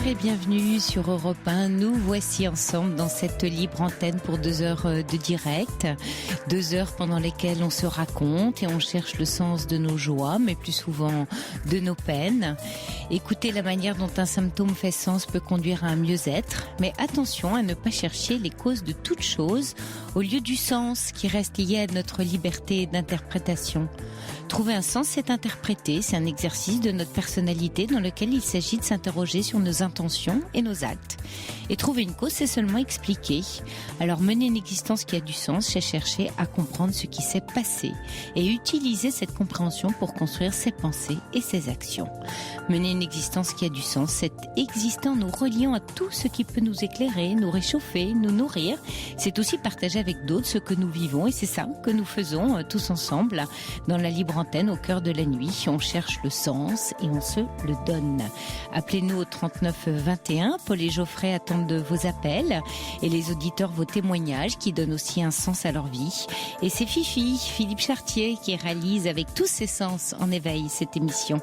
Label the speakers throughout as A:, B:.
A: et bienvenue sur Europe 1. Nous voici ensemble dans cette libre antenne pour 2 heures de direct. 2 heures pendant lesquelles on se raconte et on cherche le sens de nos joies, mais plus souvent de nos peines. Écouter la manière dont un symptôme fait sens peut conduire à un mieux-être, mais attention à ne pas chercher les causes de toute chose au lieu du sens qui reste lié à notre liberté d'interprétation. Trouver un sens, c'est interpréter, c'est un exercice de notre personnalité dans lequel il s'agit de s'interroger sur nos intentions et nos actes. Et trouver une cause, c'est seulement expliquer. Alors mener une existence qui a du sens, c'est chercher à comprendre ce qui s'est passé et utiliser cette compréhension pour construire ses pensées et ses actions. Mener une existence qui a du sens, c'est exister en nous reliant à tout ce qui peut nous éclairer, nous réchauffer, nous nourrir. C'est aussi partager avec d'autres ce que nous vivons et c'est ça que nous faisons tous ensemble dans la libre antenne au cœur de la nuit. On cherche le sens et on se le donne. Appelez-nous au 39 21. Paul et Geoffrey attendent de vos appels et les auditeurs vos témoignages qui donnent aussi un sens à leur vie. Et c'est Fifi, Philippe Chartier, qui réalise avec tous ses sens en éveil cette émission.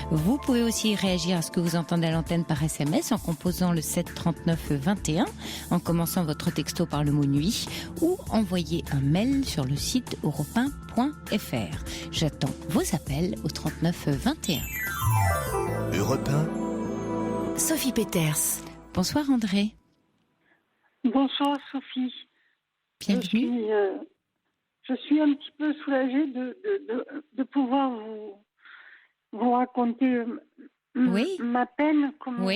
A: Vous pouvez aussi réagir à ce que vous entendez à l'antenne par SMS en composant le 7 39 21, en commençant votre texto par le mot nuit ou envoyer un mail sur le site europe1.fr. J'attends vos appels au 39 21.
B: Europe 1.
C: Sophie Peters.
A: Bonsoir André.
D: Bonsoir Sophie.
A: Bienvenue.
D: Je suis un petit peu soulagée de pouvoir vous raconter ma peine, comme vous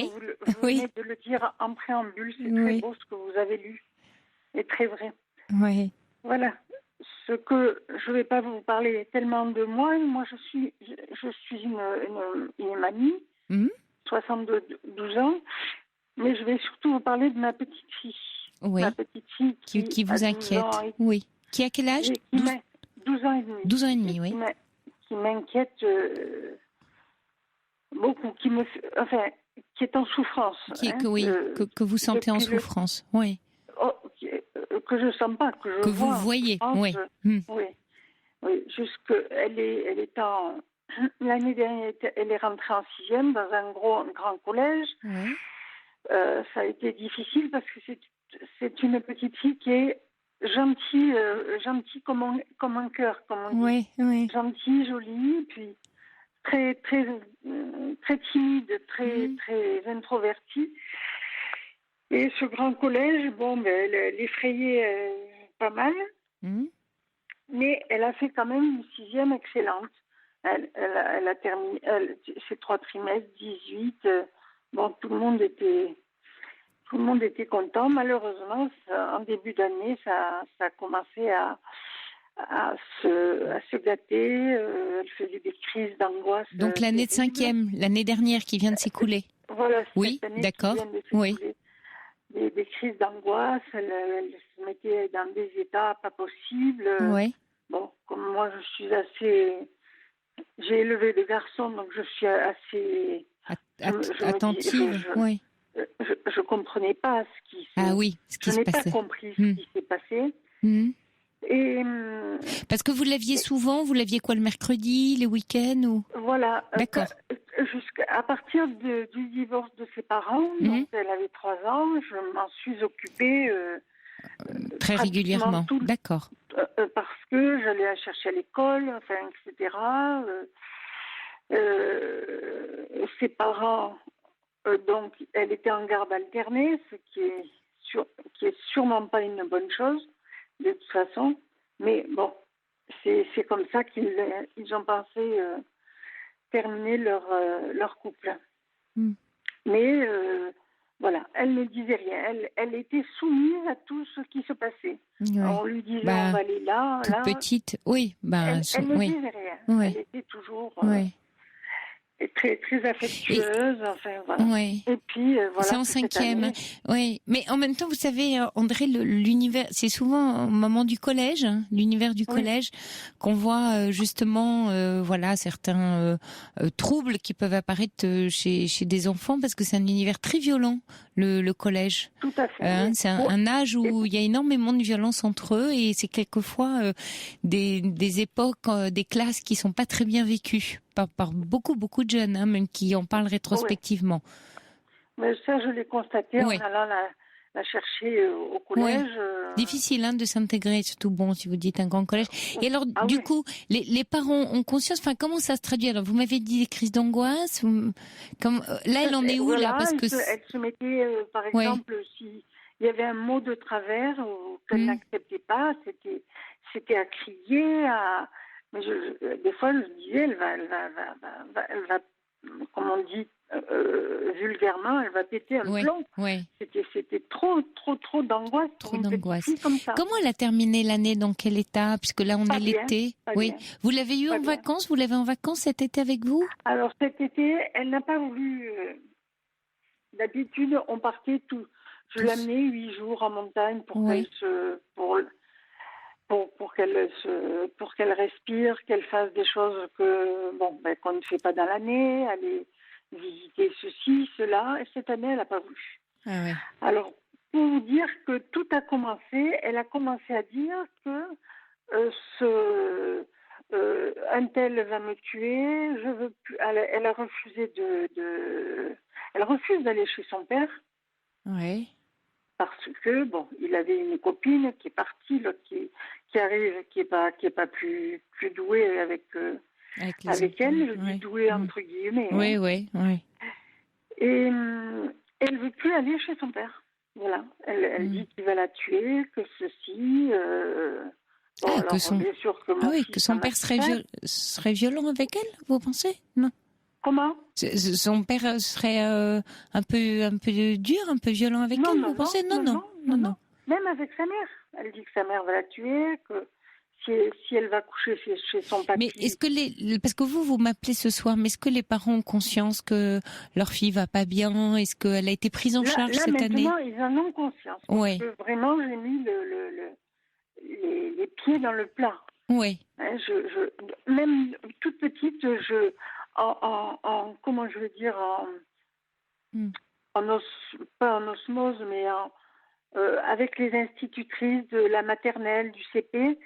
D: venez de le dire en préambule. C'est très beau ce que vous avez lu, et très vrai.
A: Oui.
D: Voilà. Ce que je ne vais pas vous parler tellement de moi. Moi, je suis une mamie, 72 ans, mais je vais surtout vous parler de ma petite fille.
A: Oui.
D: Ma petite fille
A: qui vous inquiète. Oui. Qui a quel âge?
D: 12 ans et demi.
A: 12 ans et demi, oui.
D: Qui m'inquiète beaucoup, qui est en souffrance.
A: Que vous sentez en souffrance, oui.
D: Que je sens pas, que
A: vous voyez, oui.
D: Oui, l'année dernière, elle est rentrée en 6e dans un grand collège.
A: Oui.
D: Ça a été difficile parce que c'est une petite fille qui est gentille comme un cœur, comme on dit.
A: Oui.
D: Gentille, jolie, puis très timide, très introvertie. Et ce grand collège, elle l'effrayait pas mal, mais elle a fait quand même une 6e excellente. Elle a terminé ses 3 trimestres, 18. Tout le monde était content. Malheureusement, en début d'année, ça a commencé à se gâter. Elle faisait des crises d'angoisse.
A: Donc l'année de 5e, l'année dernière qui vient de s'écouler.
D: Voilà.
A: Oui, d'accord. Oui.
D: Des crises d'angoisse, elle se mettait dans des états pas possibles.
A: Oui.
D: Comme moi, j'ai élevé des garçons, donc je suis assez
A: attentive. Oui.
D: Je comprenais pas ce qui
A: se passait.
D: Je n'ai pas compris ce qui s'est passé. Et
A: parce que vous l'aviez souvent, vous l'aviez quoi le mercredi, les week-ends ou...
D: Voilà.
A: D'accord.
D: À partir du divorce de ses parents, donc elle avait 3 ans, je m'en suis occupée
A: très régulièrement. D'accord.
D: Parce que j'allais la chercher à l'école, etc. Ses parents, donc, elle était en garde alternée, ce qui est sûrement pas une bonne chose, de toute façon. Mais c'est comme ça qu'ils ont pensé terminer leur couple. Mais voilà, elle ne disait rien. Elle était soumise à tout ce qui se passait.
A: Oui.
D: On lui disait on va aller là,
A: toute
D: là.
A: Petite, oui.
D: Elle ne disait rien.
A: Oui.
D: Elle était toujours très très affectueuse.
A: Oui.
D: Et puis voilà.
A: C'est en 5e. Oui. Mais en même temps, vous savez, André, l'univers, c'est souvent au moment du collège, l'univers du collège, qu'on voit justement, certains troubles qui peuvent apparaître chez des enfants, parce que c'est un univers très violent, le collège.
D: Tout à fait.
A: C'est un âge où il y a énormément de violence entre eux, et c'est quelquefois des époques, des classes qui sont pas très bien vécues par beaucoup de jeunes, même qui en parlent rétrospectivement.
D: Mais ça, je l'ai constaté
A: Oui.
D: en allant la chercher au collège.
A: Difficile de s'intégrer, surtout si vous dites un grand collège. Et alors,
D: Ah
A: du
D: oui.
A: coup, les parents ont conscience, comment ça se traduit? Alors, vous m'avez dit des crises d'angoisse. Là, elle en est où,
D: Voilà,
A: là? Parce que...
D: elle se mettait, par
A: Ouais.
D: exemple, s'il y avait un mot de travers ou qu'elle
A: Mm.
D: n'acceptait pas, c'était à crier, mais des fois, je me disais, elle va, comme on dit vulgairement, elle va péter un plomb.
A: Ouais.
D: C'était trop d'angoisse.
A: Trop
D: pour une petite
A: d'angoisse.
D: fille comme ça.
A: Comment elle a terminé l'année? Dans quel état? Puisque là, on
D: Pas
A: est
D: bien,
A: l'été.
D: pas
A: Oui.
D: bien.
A: Vous l'avez eu
D: Pas
A: en
D: bien.
A: vacances? Vous l'avez en vacances cet été avec vous?
D: Alors cet été, elle n'a pas voulu. D'habitude, on partait tout. Je l'amenais 8 jours en montagne pour
A: Ouais.
D: pour qu'elle respire, qu'elle fasse des choses qu'on ne fait pas dans l'année, aller visiter ceci, cela. Et cette année, elle n'a pas voulu.
A: Ah ouais.
D: Alors, pour vous dire que tout a commencé, elle a commencé à dire que un tel va me tuer, je veux plus. Elle a refusé elle refuse d'aller chez son père
A: Ouais.
D: parce que il avait une copine qui est partie, l'autre qui arrive, qui est pas plus douée avec elle, je dis douée entre guillemets.
A: Oui.
D: Et elle veut plus aller chez son père. Voilà. Elle dit qu'il va la tuer, que ceci. Bien sûr que mon fils
A: que son père serait violent avec elle, vous pensez? Non.
D: Comment?
A: Son père serait un peu dur, un peu violent avec elle, vous pensez? Non.
D: Même avec sa mère. Elle dit que sa mère va la tuer, que si elle va coucher chez son papy.
A: Mais est-ce que parce que vous m'appelez ce soir, mais est-ce que les parents ont conscience que leur fille va pas bien? Est-ce qu'elle a été prise en charge cette année?
D: Maintenant, ils en ont conscience.
A: Ouais.
D: Parce que vraiment, j'ai mis les pieds dans le plat.
A: Oui.
D: Hein, même toute petite, comment je veux dire, pas en osmose, mais avec les institutrices de la maternelle, du CP,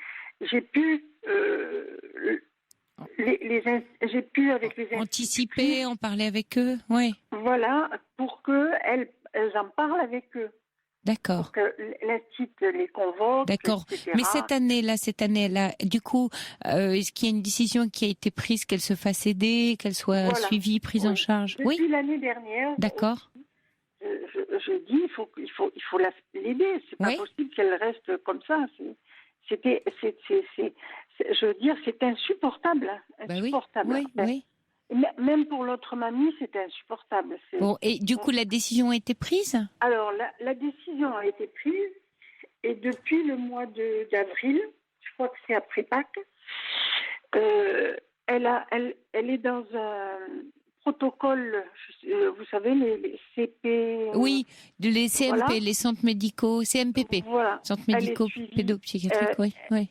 D: j'ai pu j'ai pu avec les
A: anticiper, en parler avec eux, oui.
D: Voilà, pour que elles en parlent avec eux.
A: D'accord.
D: Pour que l'institut les convoque.
A: D'accord.
D: Etc.
A: Mais cette année, du coup, est-ce qu'il y a une décision qui a été prise, qu'elle se fasse aider, qu'elle soit suivie, prise en charge?
D: Depuis l'année dernière.
A: D'accord.
D: Je dis, il faut l'aider. C'est pas possible qu'elle reste comme ça. Je veux dire, c'est insupportable. Insupportable.
A: Oui.
D: Même pour l'autre mamie, c'était insupportable.
A: Bon, et du coup, la décision a été prise?
D: Alors, la décision a été prise, et depuis le mois d'avril, je crois que c'est après Pâques, elle est dans un protocole, vous savez, les CP...
A: Oui, les CMP,
D: voilà.
A: Les centres médicaux, CMPP,
D: voilà.
A: centres médicaux pédopsychiatriques, oui.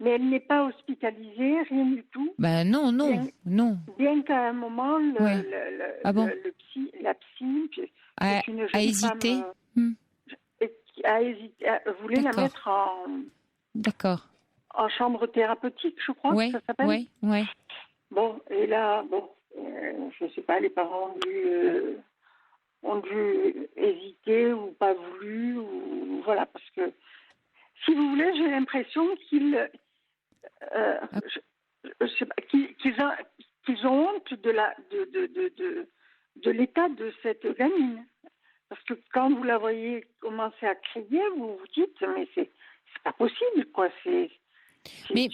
D: Mais elle n'est pas hospitalisée, rien du tout.
A: Ben non.
D: Bien qu'à un moment, la psy,
A: a hésité.
D: Voulait la mettre en chambre thérapeutique, je crois que ça s'appelle.
A: Oui.
D: Bon, et là, je ne sais pas, les parents ont dû hésiter ou pas voulu, ou voilà, parce que si vous voulez, j'ai l'impression qu'ils ont honte de l'état de cette gamine. Parce que quand vous la voyez commencer à crier, vous vous dites, mais c'est pas possible, quoi.
A: Mais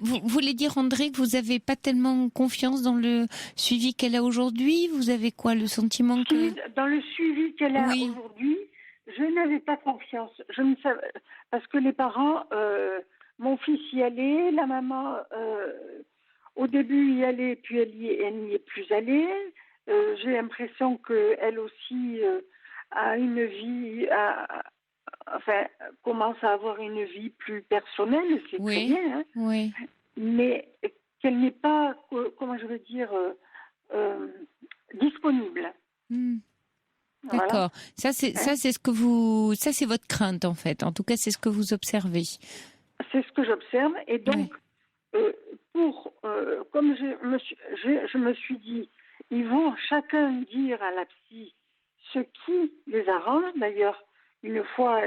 A: vous voulez dire, André, que vous n'avez pas tellement confiance dans le suivi qu'elle a aujourd'hui? Vous avez quoi, le sentiment que...
D: Dans le suivi qu'elle a aujourd'hui, je n'avais pas confiance. Je ne savais, parce que les parents, mon fils y allait, la maman, au début y allait, puis elle n'y est plus allée. J'ai l'impression qu'elle aussi a une vie, commence à avoir une vie plus personnelle, c'est très bien. Hein.
A: Oui.
D: Mais qu'elle n'est pas, comment je veux dire, disponible.
A: D'accord. Voilà. Ça c'est ce que ça c'est votre crainte en fait. En tout cas, c'est ce que vous observez.
D: C'est ce que j'observe, et donc comme je me suis dit, ils vont chacun dire à la psy ce qui les arrange. D'ailleurs, une fois,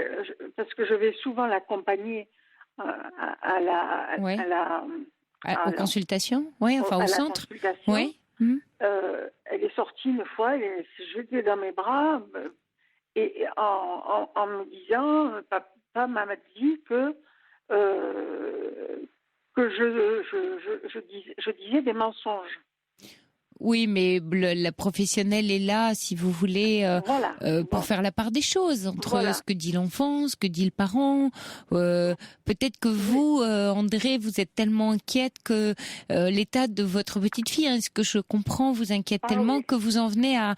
D: parce que je vais souvent l'accompagner à la,
A: Ouais.
D: à la,
A: Aux consultations, oui, enfin
D: à
A: au
D: la
A: centre.
D: consultation.
A: Oui.
D: Elle est sortie une fois, elle s'est jetée dans mes bras et en me disant, papa m'a dit que je disais des mensonges.
A: Oui, mais la professionnelle est là, si vous voulez,
D: Voilà.
A: pour
D: Bon.
A: faire la part des choses entre
D: Voilà.
A: ce que dit l'enfant, ce que dit le parent. Peut-être que vous, André, vous êtes tellement inquiète que l'état de votre petite fille, ce que je comprends, vous inquiète tellement que vous en venez à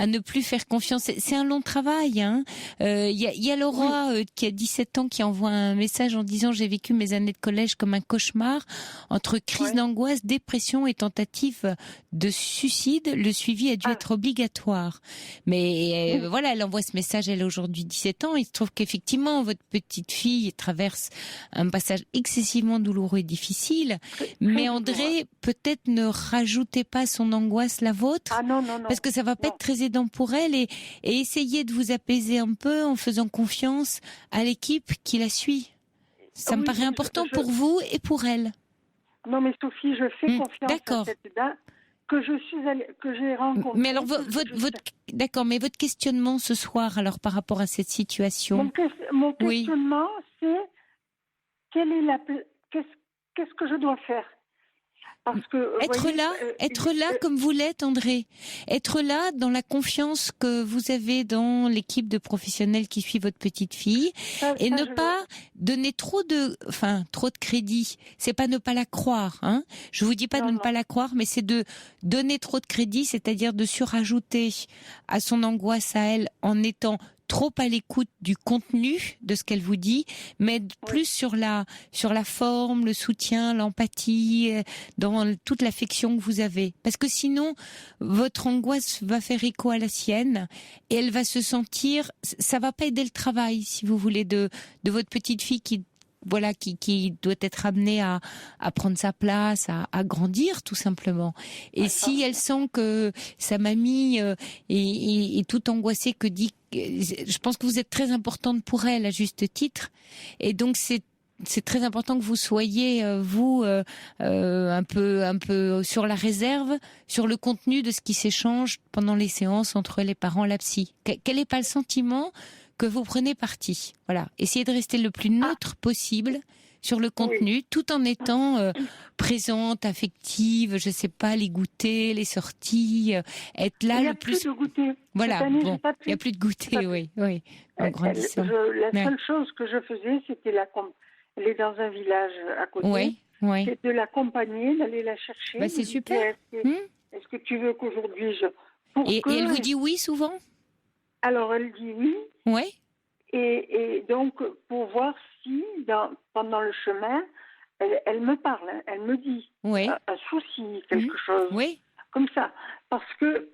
A: ne plus faire confiance. C'est un long travail. Hein. Y a Laura qui a 17 ans qui envoie un message en disant « J'ai vécu mes années de collège comme un cauchemar entre crise d'angoisse, dépression et tentative de suicide, le suivi a dû être obligatoire. » Mais voilà, elle envoie ce message, elle a aujourd'hui 17 ans. Il se trouve qu'effectivement, votre petite fille traverse un passage excessivement douloureux et difficile. Mais André, peut-être ne rajoutez pas son angoisse la vôtre.
D: Ah non.
A: Parce que ça va pas être très aidant pour elle et essayez de vous apaiser un peu en faisant confiance à l'équipe qui la suit. Ça me paraît important pour vous et pour elle.
D: Non, mais Sophie, je fais confiance à cette dame que j'ai rencontrée.
A: Mais alors, d'accord, mais votre questionnement ce soir, alors, par rapport à cette situation.
D: Mon questionnement, c'est qu'est-ce que je dois faire? Parce que,
A: être là comme vous l'êtes, André. Être là dans la confiance que vous avez dans l'équipe de professionnels qui suit votre petite fille et ne pas donner trop de crédit. C'est pas ne pas la croire, hein. Je vous dis pas de ne pas la croire, mais c'est de donner trop de crédit, c'est-à-dire de surajouter à son angoisse à elle en étant trop à l'écoute du contenu de ce qu'elle vous dit, mais plus sur la forme, le soutien, l'empathie, dans toute l'affection que vous avez. Parce que sinon, votre angoisse va faire écho à la sienne et elle va se sentir, ça va pas aider le travail, si vous voulez, de votre petite fille qui doit être amenée à prendre sa place, à grandir tout simplement. Et si elle sent que sa mamie est toute angoissée, je pense que vous êtes très importante pour elle à juste titre, et donc c'est très important que vous soyez un peu sur la réserve, sur le contenu de ce qui s'échange pendant les séances entre les parents et la psy. Quel n'est pas le sentiment que vous prenez parti. Voilà. Essayez de rester le plus neutre possible sur le contenu, tout en étant présente, affective, je sais pas, les goûters, les sorties, être là le plus.
D: Il n'y a plus de goûter.
A: Voilà, bon, il n'y a plus de goûter, oui. En grandissant.
D: La seule chose que je faisais, c'était elle est dans un village à côté. C'est de l'accompagner, d'aller la chercher.
A: C'est super.
D: Est-ce que tu veux qu'aujourd'hui
A: Et elle vous dit oui souvent?
D: Alors, elle dit oui.
A: Oui.
D: Et donc, pour voir si, pendant le chemin, elle me parle, elle me dit un souci, quelque chose. Oui. Comme ça. Parce que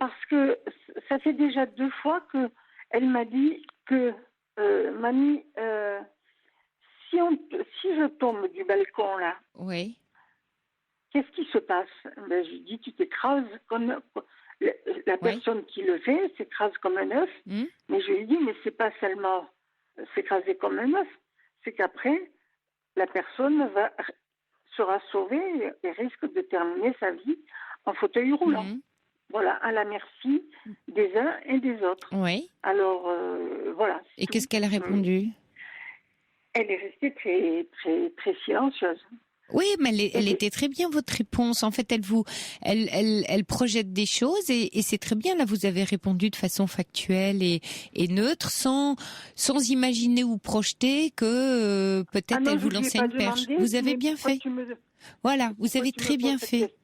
D: ça fait déjà 2 fois qu'elle m'a dit que, mamie, si je tombe du balcon, là, qu'est-ce qui se passe? Je dis, tu t'écrases comme... La personne qui le fait s'écrase comme un œuf, mais je lui dis, mais c'est pas seulement s'écraser comme un œuf, c'est qu'après, la personne sera sauvée et risque de terminer sa vie en fauteuil roulant. Voilà, à la merci des uns et des autres. Oui. Alors, voilà. Et
A: qu'est-ce qu'elle a répondu?
D: Elle est restée très, très, très silencieuse.
A: Oui, mais elle était très bien, votre réponse. En fait, elle projette des choses et c'est très bien. Là, vous avez répondu de façon factuelle et neutre, sans imaginer ou projeter que peut-être elle vous lançait une perche. Vous avez bien fait. Voilà, vous avez très bien fait.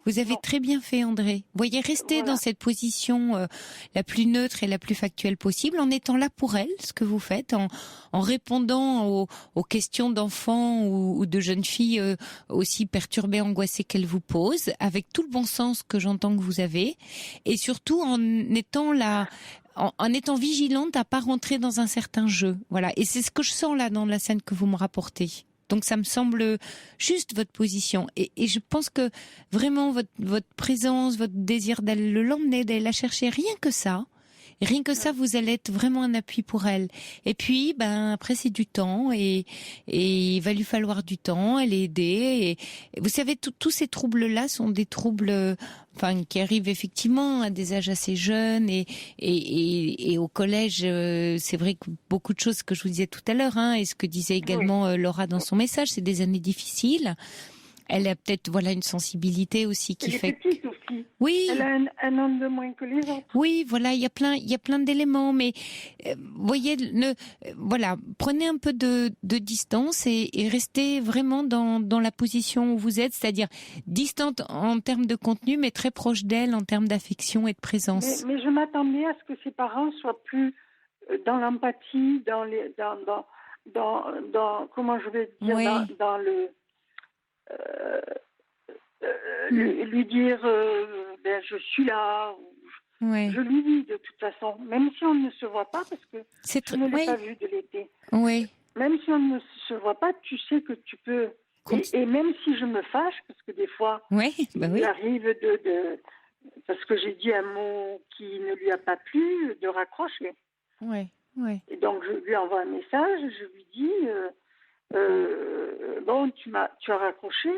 A: Vous avez très bien fait, André. Vous voyez, restez dans cette position la plus neutre et la plus factuelle possible, en étant là pour elle, ce que vous faites, en répondant aux questions d'enfants ou de jeunes filles aussi perturbées, angoissées qu'elle vous pose, avec tout le bon sens que j'entends que vous avez, et surtout en étant là... En étant vigilante à pas rentrer dans un certain jeu. Voilà. Et c'est ce que je sens là dans la scène que vous me rapportez. Donc ça me semble juste votre position. Et je pense que vraiment votre présence, votre désir d'aller l'emmener, d'aller la chercher, rien que ça, Rien que ça, vous allez être vraiment un appui pour elle. Et puis, après, c'est du temps et il va lui falloir du temps. Elle est aidée. Et vous savez, tous ces troubles-là sont des troubles, qui arrivent effectivement à des âges assez jeunes et au collège, c'est vrai que beaucoup de choses que je vous disais tout à l'heure, et ce que disait également Laura dans son message, c'est des années difficiles. Elle a peut-être une sensibilité aussi qui fait.
D: Elle est petite aussi.
A: Oui.
D: Elle a un an de moins que les autres.
A: Oui, il y a plein d'éléments, mais voyez, prenez un peu de distance et restez vraiment dans la position où vous êtes, c'est-à-dire distante en termes de contenu, mais très proche d'elle en termes d'affection et de présence.
D: Mais je m'attendais à ce que ses parents soient plus dans l'empathie, dans comment je vais dire,
A: Oui.
D: dans le lui dire je suis là.
A: Oui.
D: Je lui dis de toute façon, même si on ne se voit pas, parce que je ne l'ai pas vu de l'été.
A: Oui.
D: Même si on ne se voit pas, tu sais que tu peux. Et même si je me fâche, parce que des fois, il arrive parce que j'ai dit un mot qui ne lui a pas plu, de raccrocher.
A: Oui.
D: Et donc je lui envoie un message, je lui dis tu as raccroché,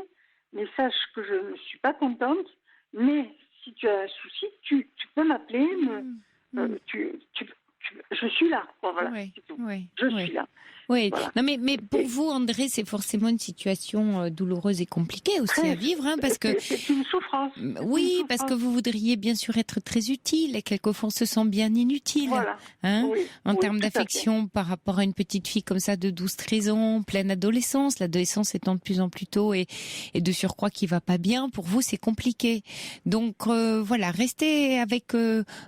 D: mais sache que je ne suis pas contente, mais si tu as un souci, tu peux m'appeler, je suis là. Voilà, c'est tout. Je suis là.
A: Oui,
D: voilà.
A: Non mais pour vous, André, c'est forcément une situation douloureuse et compliquée aussi à vivre, parce que
D: c'est une souffrance.
A: Parce que vous voudriez bien sûr être très utile et quelquefois on se sent bien inutile,
D: voilà.
A: En termes d'affection par rapport à une petite fille comme ça de 12-13 ans, pleine adolescence, l'adolescence étant de plus en plus tôt et de surcroît qui va pas bien, pour vous c'est compliqué. Donc restez avec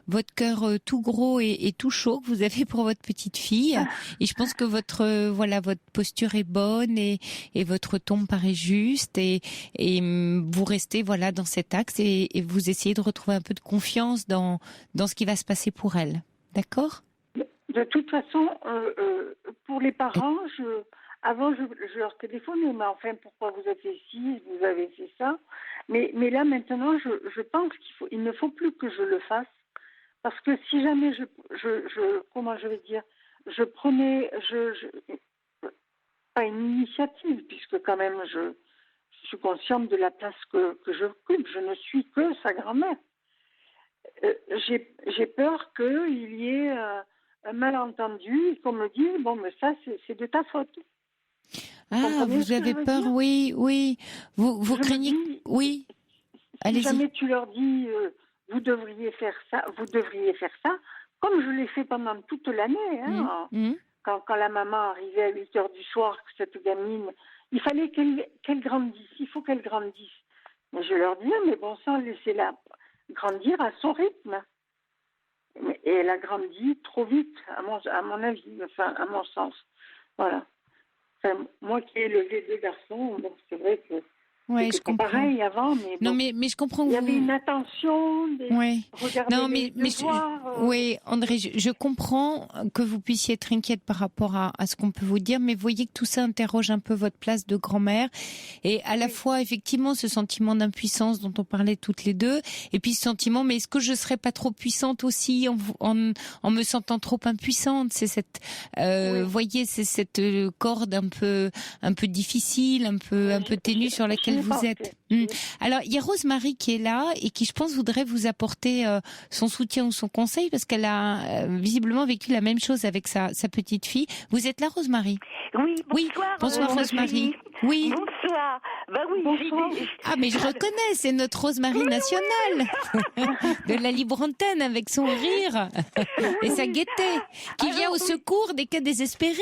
A: votre cœur tout gros et tout chaud que vous avez pour votre petite fille, et je pense que votre posture est bonne et votre ton me paraît juste et vous restez dans cet axe et vous essayez de retrouver un peu de confiance dans ce qui va se passer pour elle. D'accord ?
D: De toute façon, pour les parents, avant je leur téléphonais, mais enfin pourquoi vous avez fait ci, vous avez fait ça. Mais là maintenant, je pense qu'il ne faut plus que je le fasse, parce que si jamais comment je vais dire, je prenais, pas une initiative, puisque quand même je suis consciente de la place que j'occupe. Je ne suis que sa grand-mère. J'ai peur qu'il y ait un malentendu et qu'on me dise mais ça c'est de ta faute.
A: Vous avez peur, oui. Vous craignez, oui. Allez-y.
D: Si jamais tu leur dis vous devriez faire ça, comme je l'ai fait pendant toute l'année, quand la maman arrivait à 8h du soir, que cette gamine, il fallait qu'elle grandisse, il faut qu'elle grandisse. Mais je leur dis, mais bon sang, laissez-la grandir à son rythme. Et elle a grandi trop vite, à mon avis, à mon sens. Voilà. Moi qui ai élevé 2 garçons, c'est vrai que c'était pareil avant, mais
A: non, mais je comprends que
D: il y avait une attention, regarder
A: oui, André, je comprends que vous puissiez être inquiète par rapport à ce qu'on peut vous dire, mais voyez que tout ça interroge un peu votre place de grand-mère et à la fois effectivement ce sentiment d'impuissance dont on parlait toutes les deux, et puis ce sentiment, mais est-ce que je serais pas trop puissante aussi en me sentant trop impuissante? C'est cette, voyez, c'est cette corde un peu difficile, un peu ténue sur laquelle vous êtes. Alors, il y a Rosemary qui est là et qui, je pense, voudrait vous apporter son soutien ou son conseil parce qu'elle a visiblement vécu la même chose avec sa petite fille. Vous êtes là, Rosemary?
C: Oui, bonsoir.
A: Bonsoir, Rosemary. Oui.
C: Bonsoir.
D: Bonsoir.
A: Mais je reconnais, c'est notre Rosemary nationale de la libre antenne avec son rire et sa gaieté qui vient au secours des cas désespérés.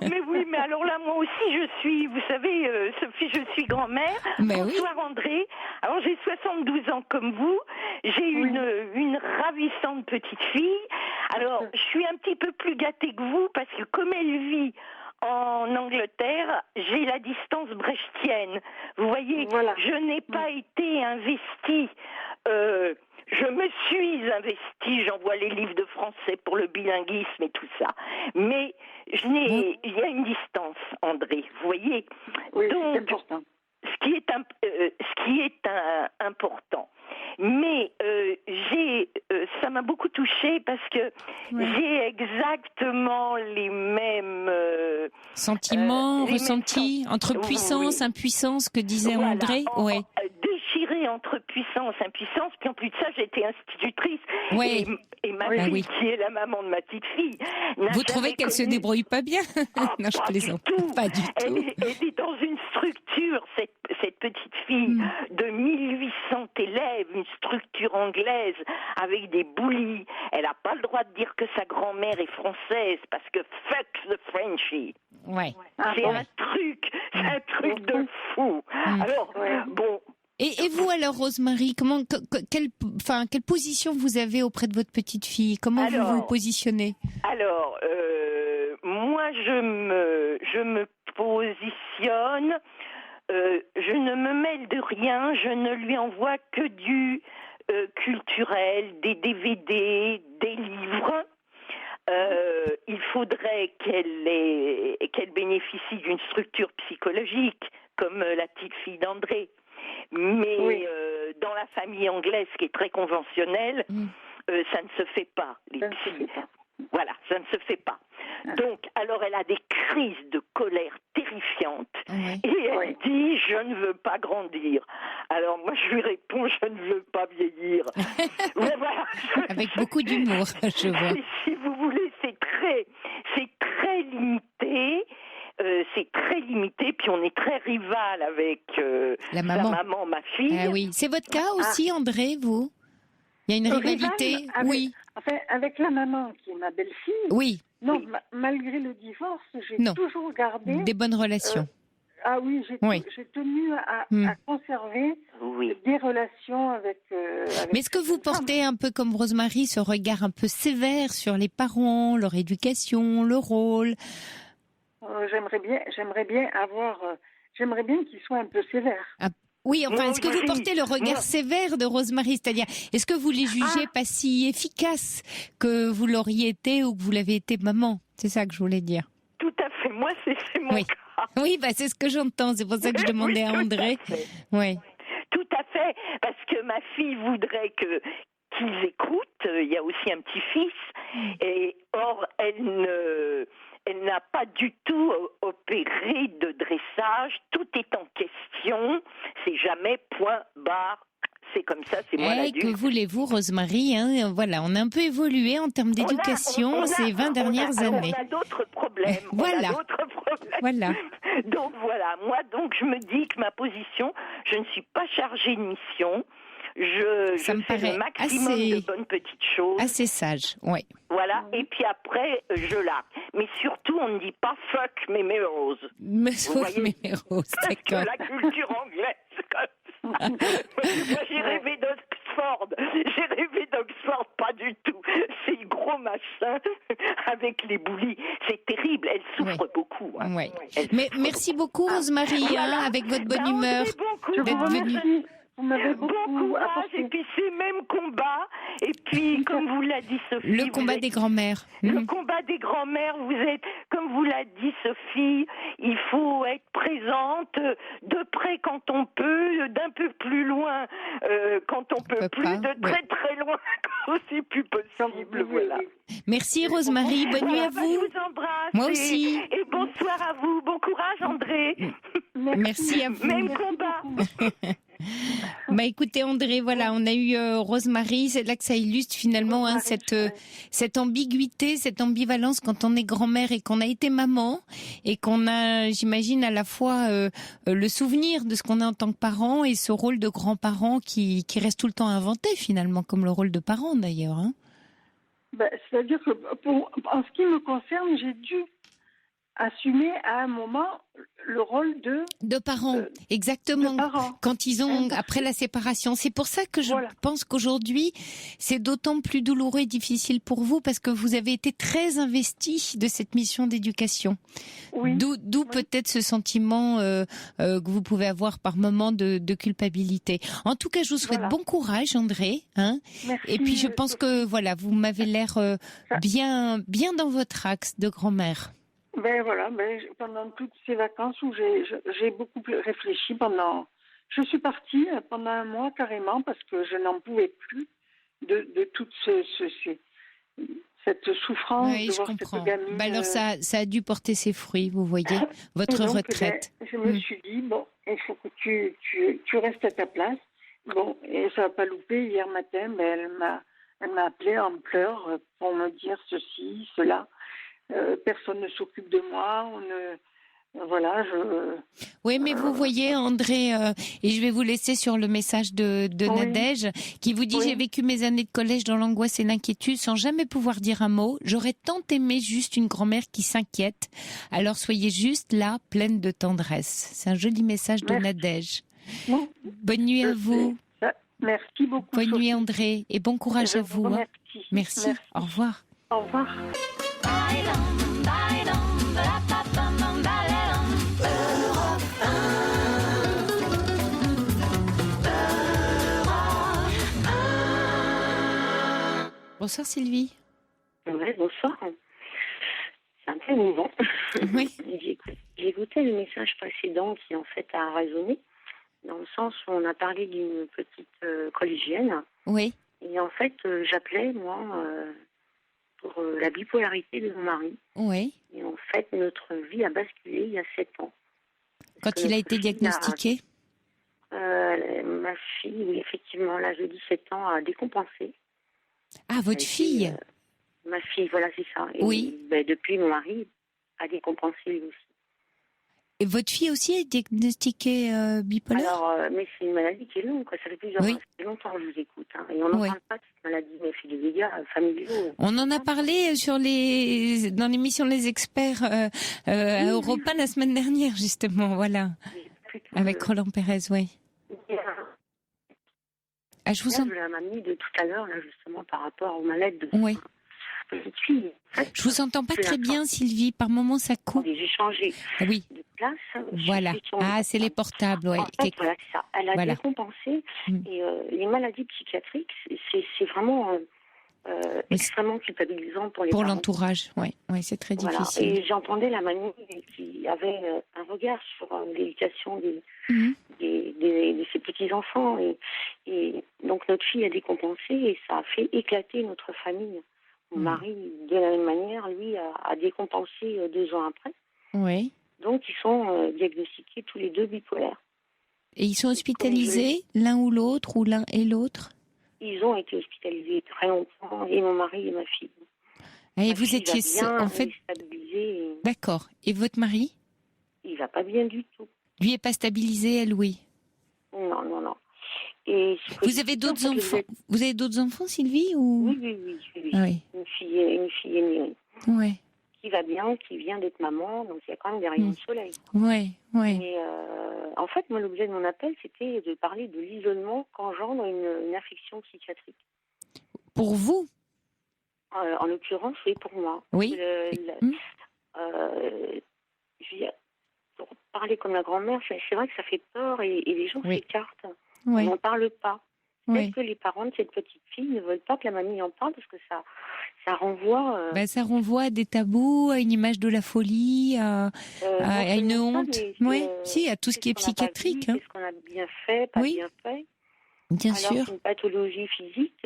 C: Mais oui, mais alors là, moi aussi, vous savez, Sophie, je suis grand-mère. Bonsoir, André. Alors, j'ai 72 ans comme vous. J'ai une ravissante petite fille. Alors, je suis un petit peu plus gâtée que vous parce que comme elle vit en Angleterre, j'ai la distance brechtienne. Vous voyez, je n'ai pas été investie. Je me suis investie, j'envoie les livres de français pour le bilinguisme et tout ça. Mais il y a une distance, André, vous voyez.
D: Oui,
C: donc,
D: c'est important.
C: Ce qui est important. Mais ça m'a beaucoup touchée parce que
A: Sentiment, ressenti, entre puissance, impuissance, que disait André. Ouais.
C: Déchirée entre puissance, impuissance. Puis en plus de ça, j'étais institutrice.
A: Ouais.
C: Et ma fille, qui est la maman de ma petite fille,
A: vous trouvez qu'elle se débrouille pas bien? Non, je plaisante. Pas du tout.
C: Elle est dans une structure, cette petite fille, de 1800 élèves, une structure anglaise avec des bullies. Elle n'a pas le droit de dire que sa grand-mère est française parce que fuck the Frenchie.
A: Ouais.
C: C'est un truc de fou. Alors, bon.
A: Et vous alors, Rosemarie, quelle position vous avez auprès de votre petite fille? Comment vous vous positionnez?
C: Alors, moi, je me positionne. Je ne me mêle de rien. Je ne lui envoie que du culturel, des DVD, des livres. Il faudrait qu'elle bénéficie d'une structure psychologique, comme la petite fille d'André. Mais dans la famille anglaise, qui est très conventionnelle, ça ne se fait pas. Voilà, ça ne se fait pas. Donc, alors elle a des crises de colère terrifiantes et elle dit « je ne veux pas grandir ». Alors moi je lui réponds « je ne veux pas vieillir ». Voilà.
A: Avec beaucoup d'humour, je vois.
C: Si vous voulez, c'est très limité. C'est très limité, puis on est très rival avec
A: sa
C: maman, ma fille.
A: Ah oui, c'est votre cas aussi, André, vous? Il y a une rivalité? Oui.
D: Enfin, avec la maman, qui est ma belle-fille.
A: Oui.
D: Non, malgré le divorce, j'ai toujours gardé
A: des bonnes relations.
D: J'ai tenu à conserver des relations avec.
A: Mais est-ce que vous portez un peu comme Rosemarie ce regard un peu sévère sur les parents, leur éducation, le rôle?
D: J'aimerais bien qu'ils soient un peu sévères.
A: Ah, oui, enfin, est-ce que vous portez le regard sévère de Rosemarie? C'est-à-dire, est-ce que vous les jugez pas si efficaces que vous l'auriez été ou que vous l'avez été maman? C'est ça que je voulais dire.
C: Tout à fait. Moi, c'est mon cas.
A: Oui, c'est ce que j'entends. C'est pour ça que je demandais à André. Oui.
C: Tout à fait. Parce que ma fille voudrait qu'ils écoutent. Il y a aussi un petit-fils. Et or, elle n'a pas du tout opéré de dressage. Tout est en question. C'est jamais point barre. C'est comme ça, c'est moi l'adulte.
A: Que voulez-vous, Rosemarie, voilà, on a un peu évolué en termes d'éducation ces 20 dernières années.
C: On a d'autres problèmes.
A: Voilà. Voilà.
C: Donc voilà, moi je me dis que ma position, je ne suis pas chargée de mission. Je fais le maximum de bonnes petites choses.
A: Assez sage, oui.
C: Voilà, et puis après, je l'arc. Mais surtout, on ne dit pas fuck mes Melrose.
A: Sauf mes Melrose, d'accord.
C: La culture anglaise, moi, j'ai rêvé d'Oxford. Pas du tout. C'est gros machin avec les boulis. C'est terrible. Elle souffre beaucoup.
A: Ouais. Mais merci beaucoup, Rosemarie, avec votre bonne humeur.
C: D'être venue. Vous m'avez bon courage, et puis ces mêmes combats, et puis comme vous l'a dit Sophie...
A: Le combat des grands-mères.
C: Le combat des grands-mères, vous êtes, comme vous l'a dit Sophie, il faut être présente de près quand on peut, d'un peu plus loin quand on peut plus, de très très loin quand c'est plus possible, voilà.
A: Merci Rosemarie, bonne nuit à vous.
C: Je vous embrasse.
A: Moi aussi.
C: Et bonsoir à vous, bon courage André.
A: Merci à vous.
C: Même combat.
A: Écoutez André, voilà, on a eu Rosemarie, c'est là que ça illustre finalement cette ambiguïté, cette ambivalence quand on est grand-mère et qu'on a été maman et qu'on a, j'imagine, à la fois le souvenir de ce qu'on a en tant que parent et ce rôle de grand-parent qui reste tout le temps inventé finalement, comme le rôle de parent d'ailleurs.
D: C'est-à-dire que en ce qui me concerne, j'ai dû assumer à un moment le rôle
A: de parents, exactement.
D: De parents.
A: Quand ils ont après la séparation, c'est pour ça que je pense qu'aujourd'hui c'est d'autant plus douloureux et difficile pour vous parce que vous avez été très investi de cette mission d'éducation.
D: Oui.
A: D'où peut-être ce sentiment que vous pouvez avoir par moment de culpabilité. En tout cas, je vous souhaite bon courage, André.
D: Merci,
A: et puis je pense que vous m'avez l'air bien dans votre axe de grand-mère.
D: Pendant toutes ces vacances où j'ai beaucoup réfléchi je suis partie pendant un mois carrément parce que je n'en pouvais plus de toutes cette souffrance
A: oui,
D: de
A: je
D: voir
A: comprends.
D: cette gamine.
A: Alors ça a dû porter ses fruits, vous voyez, votre
D: donc,
A: retraite.
D: Je me suis dit, bon, il faut que tu restes à ta place. Bon, et ça va pas louper. Hier matin, elle m'a appelé en pleurs pour me dire ceci, cela. Personne ne s'occupe de moi. Voilà,
A: Oui, mais vous voyez, André, et je vais vous laisser sur le message de
D: oui.
A: Nadège, qui vous dit:
D: Oui.
A: j'ai vécu mes années de collège dans l'angoisse et l'inquiétude sans jamais pouvoir dire un mot. J'aurais tant aimé juste une grand-mère qui s'inquiète. Alors soyez juste là, pleine de tendresse. C'est un joli message de Nadège.
D: Non.
A: Bonne nuit à vous.
D: Merci beaucoup.
A: Bonne
D: Sophie.
A: nuit, André, et bon courage à vous.
D: Remercie.
A: Merci. Au revoir.
D: Au revoir.
A: Bonsoir Sylvie.
E: Oui, bonsoir. C'est un peu émouvant.
A: Oui.
E: J'ai écouté le message précédent qui en fait a résonné, dans le sens où on a parlé d'une petite collégienne.
A: Oui.
E: Et en fait, j'appelais, moi, pour la bipolarité de mon mari.
A: Oui.
E: Et en fait, notre vie a basculé il y a 7 ans.
A: Quand il a été diagnostiqué?
E: Ma fille, oui, effectivement, à l'âge de 17 ans, a décompensé.
A: Ah, votre fille?
E: Ma fille, voilà, c'est ça. Et
A: oui.
E: Depuis, mon mari a décompensé lui aussi.
A: Et votre fille aussi est diagnostiquée bipolaire?
E: Alors, mais c'est une maladie qui est longue, quoi. Ça fait plusieurs ça fait longtemps que je vous écoute. Hein. Et on n'en parle pas de cette maladie, mais fait des dégâts familiaux.
A: On en a parlé dans l'émission Les Experts à Europe 1 la semaine dernière, justement, voilà. Avec Roland Pérez, oui.
E: Ah, je vous la mamie de tout à l'heure, là, justement, par rapport aux malades de petite fille. En fait,
A: je vous entends pas très bien, Sylvie. Par moments, ça coupe.
E: J'ai changé de place.
A: Voilà. Ah, c'est les portables, oui.
E: En fait, voilà, c'est ça. Elle a décompensé. Et les maladies psychiatriques, c'est vraiment extrêmement culpabilisant pour les parents.
A: Pour l'entourage, oui, c'est très difficile.
E: Et j'entendais la mamie qui avait un regard sur l'éducation de ses petits-enfants. Et donc, notre fille a décompensé et ça a fait éclater notre famille. Mon mari, de la même manière, lui, a décompensé 2 ans après.
A: Oui.
E: Donc, ils sont diagnostiqués tous les deux bipolaires.
A: Et ils sont hospitalisés, l'un ou l'autre, ou l'un et l'autre?
E: Ils ont été hospitalisés très longtemps, et mon mari et ma fille.
A: Et vous étiez en fait
E: stabilisé.
A: D'accord. Et votre mari?
E: Il va pas bien du tout.
A: Lui est pas stabilisé, elle, oui.
E: Non. Et
A: vous avez d'autres enfants? Vous avez d'autres enfants, Sylvie, ou?
E: Oui.
A: Ah, oui.
E: Une fille aînée.
A: Oui.
E: Qui va bien, qui vient d'être maman, donc il y a quand même des rayons de soleil.
A: Oui.
E: Et en fait, moi, l'objet de mon appel, c'était de parler de l'isolement qu'engendre une affection psychiatrique.
A: Pour vous?
E: En l'occurrence, oui, pour moi.
A: Oui.
E: Pour parler comme la grand-mère, c'est vrai que ça fait peur et les gens s'écartent.
A: Oui.
E: On n'en parle pas. Peut-être que les parents de cette petite fille ne veulent pas que la mamie en parle parce que ça renvoie...
A: ça renvoie à des tabous, à une image de la folie, à une honte. À tout ce qui est psychiatrique.
E: Qu'est-ce qu'on a bien fait, pas bien fait.
A: Bien
E: sûr.
A: Alors
E: qu'une pathologie physique,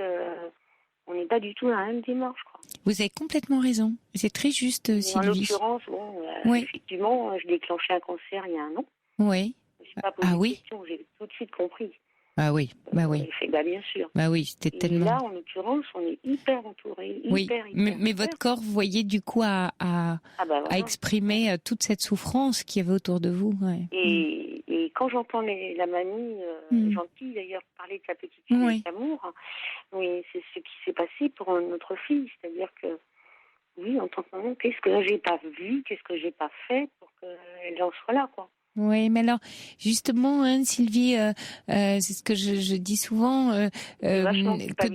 E: on n'est pas du tout dans la même démarche. Quoi.
A: Vous avez complètement raison. C'est très juste, Sylvie.
E: En l'occurrence, effectivement, je déclenchais un cancer il y a 1 an.
A: Oui.
E: Je n'ai pas posé de question, j'ai tout de suite compris.
A: Ah oui,
E: bien sûr.
A: Bah oui, c'était tellement...
E: là, en l'occurrence, on est hyper entouré.
A: Mais votre corps, vous voyez, du coup, a exprimé toute cette souffrance qu'il y avait autour de vous. Ouais.
E: Et quand j'entends la mamie, gentille d'ailleurs, parler de sa petite fille avec amour, oui, c'est ce qui s'est passé pour notre fille. C'est-à-dire que, oui, en tant que maman, qu'est-ce que j'ai pas vu, qu'est-ce que j'ai pas fait pour qu'elle en soit là, quoi.
A: Oui, mais alors justement, Sylvie, c'est ce que je dis souvent, que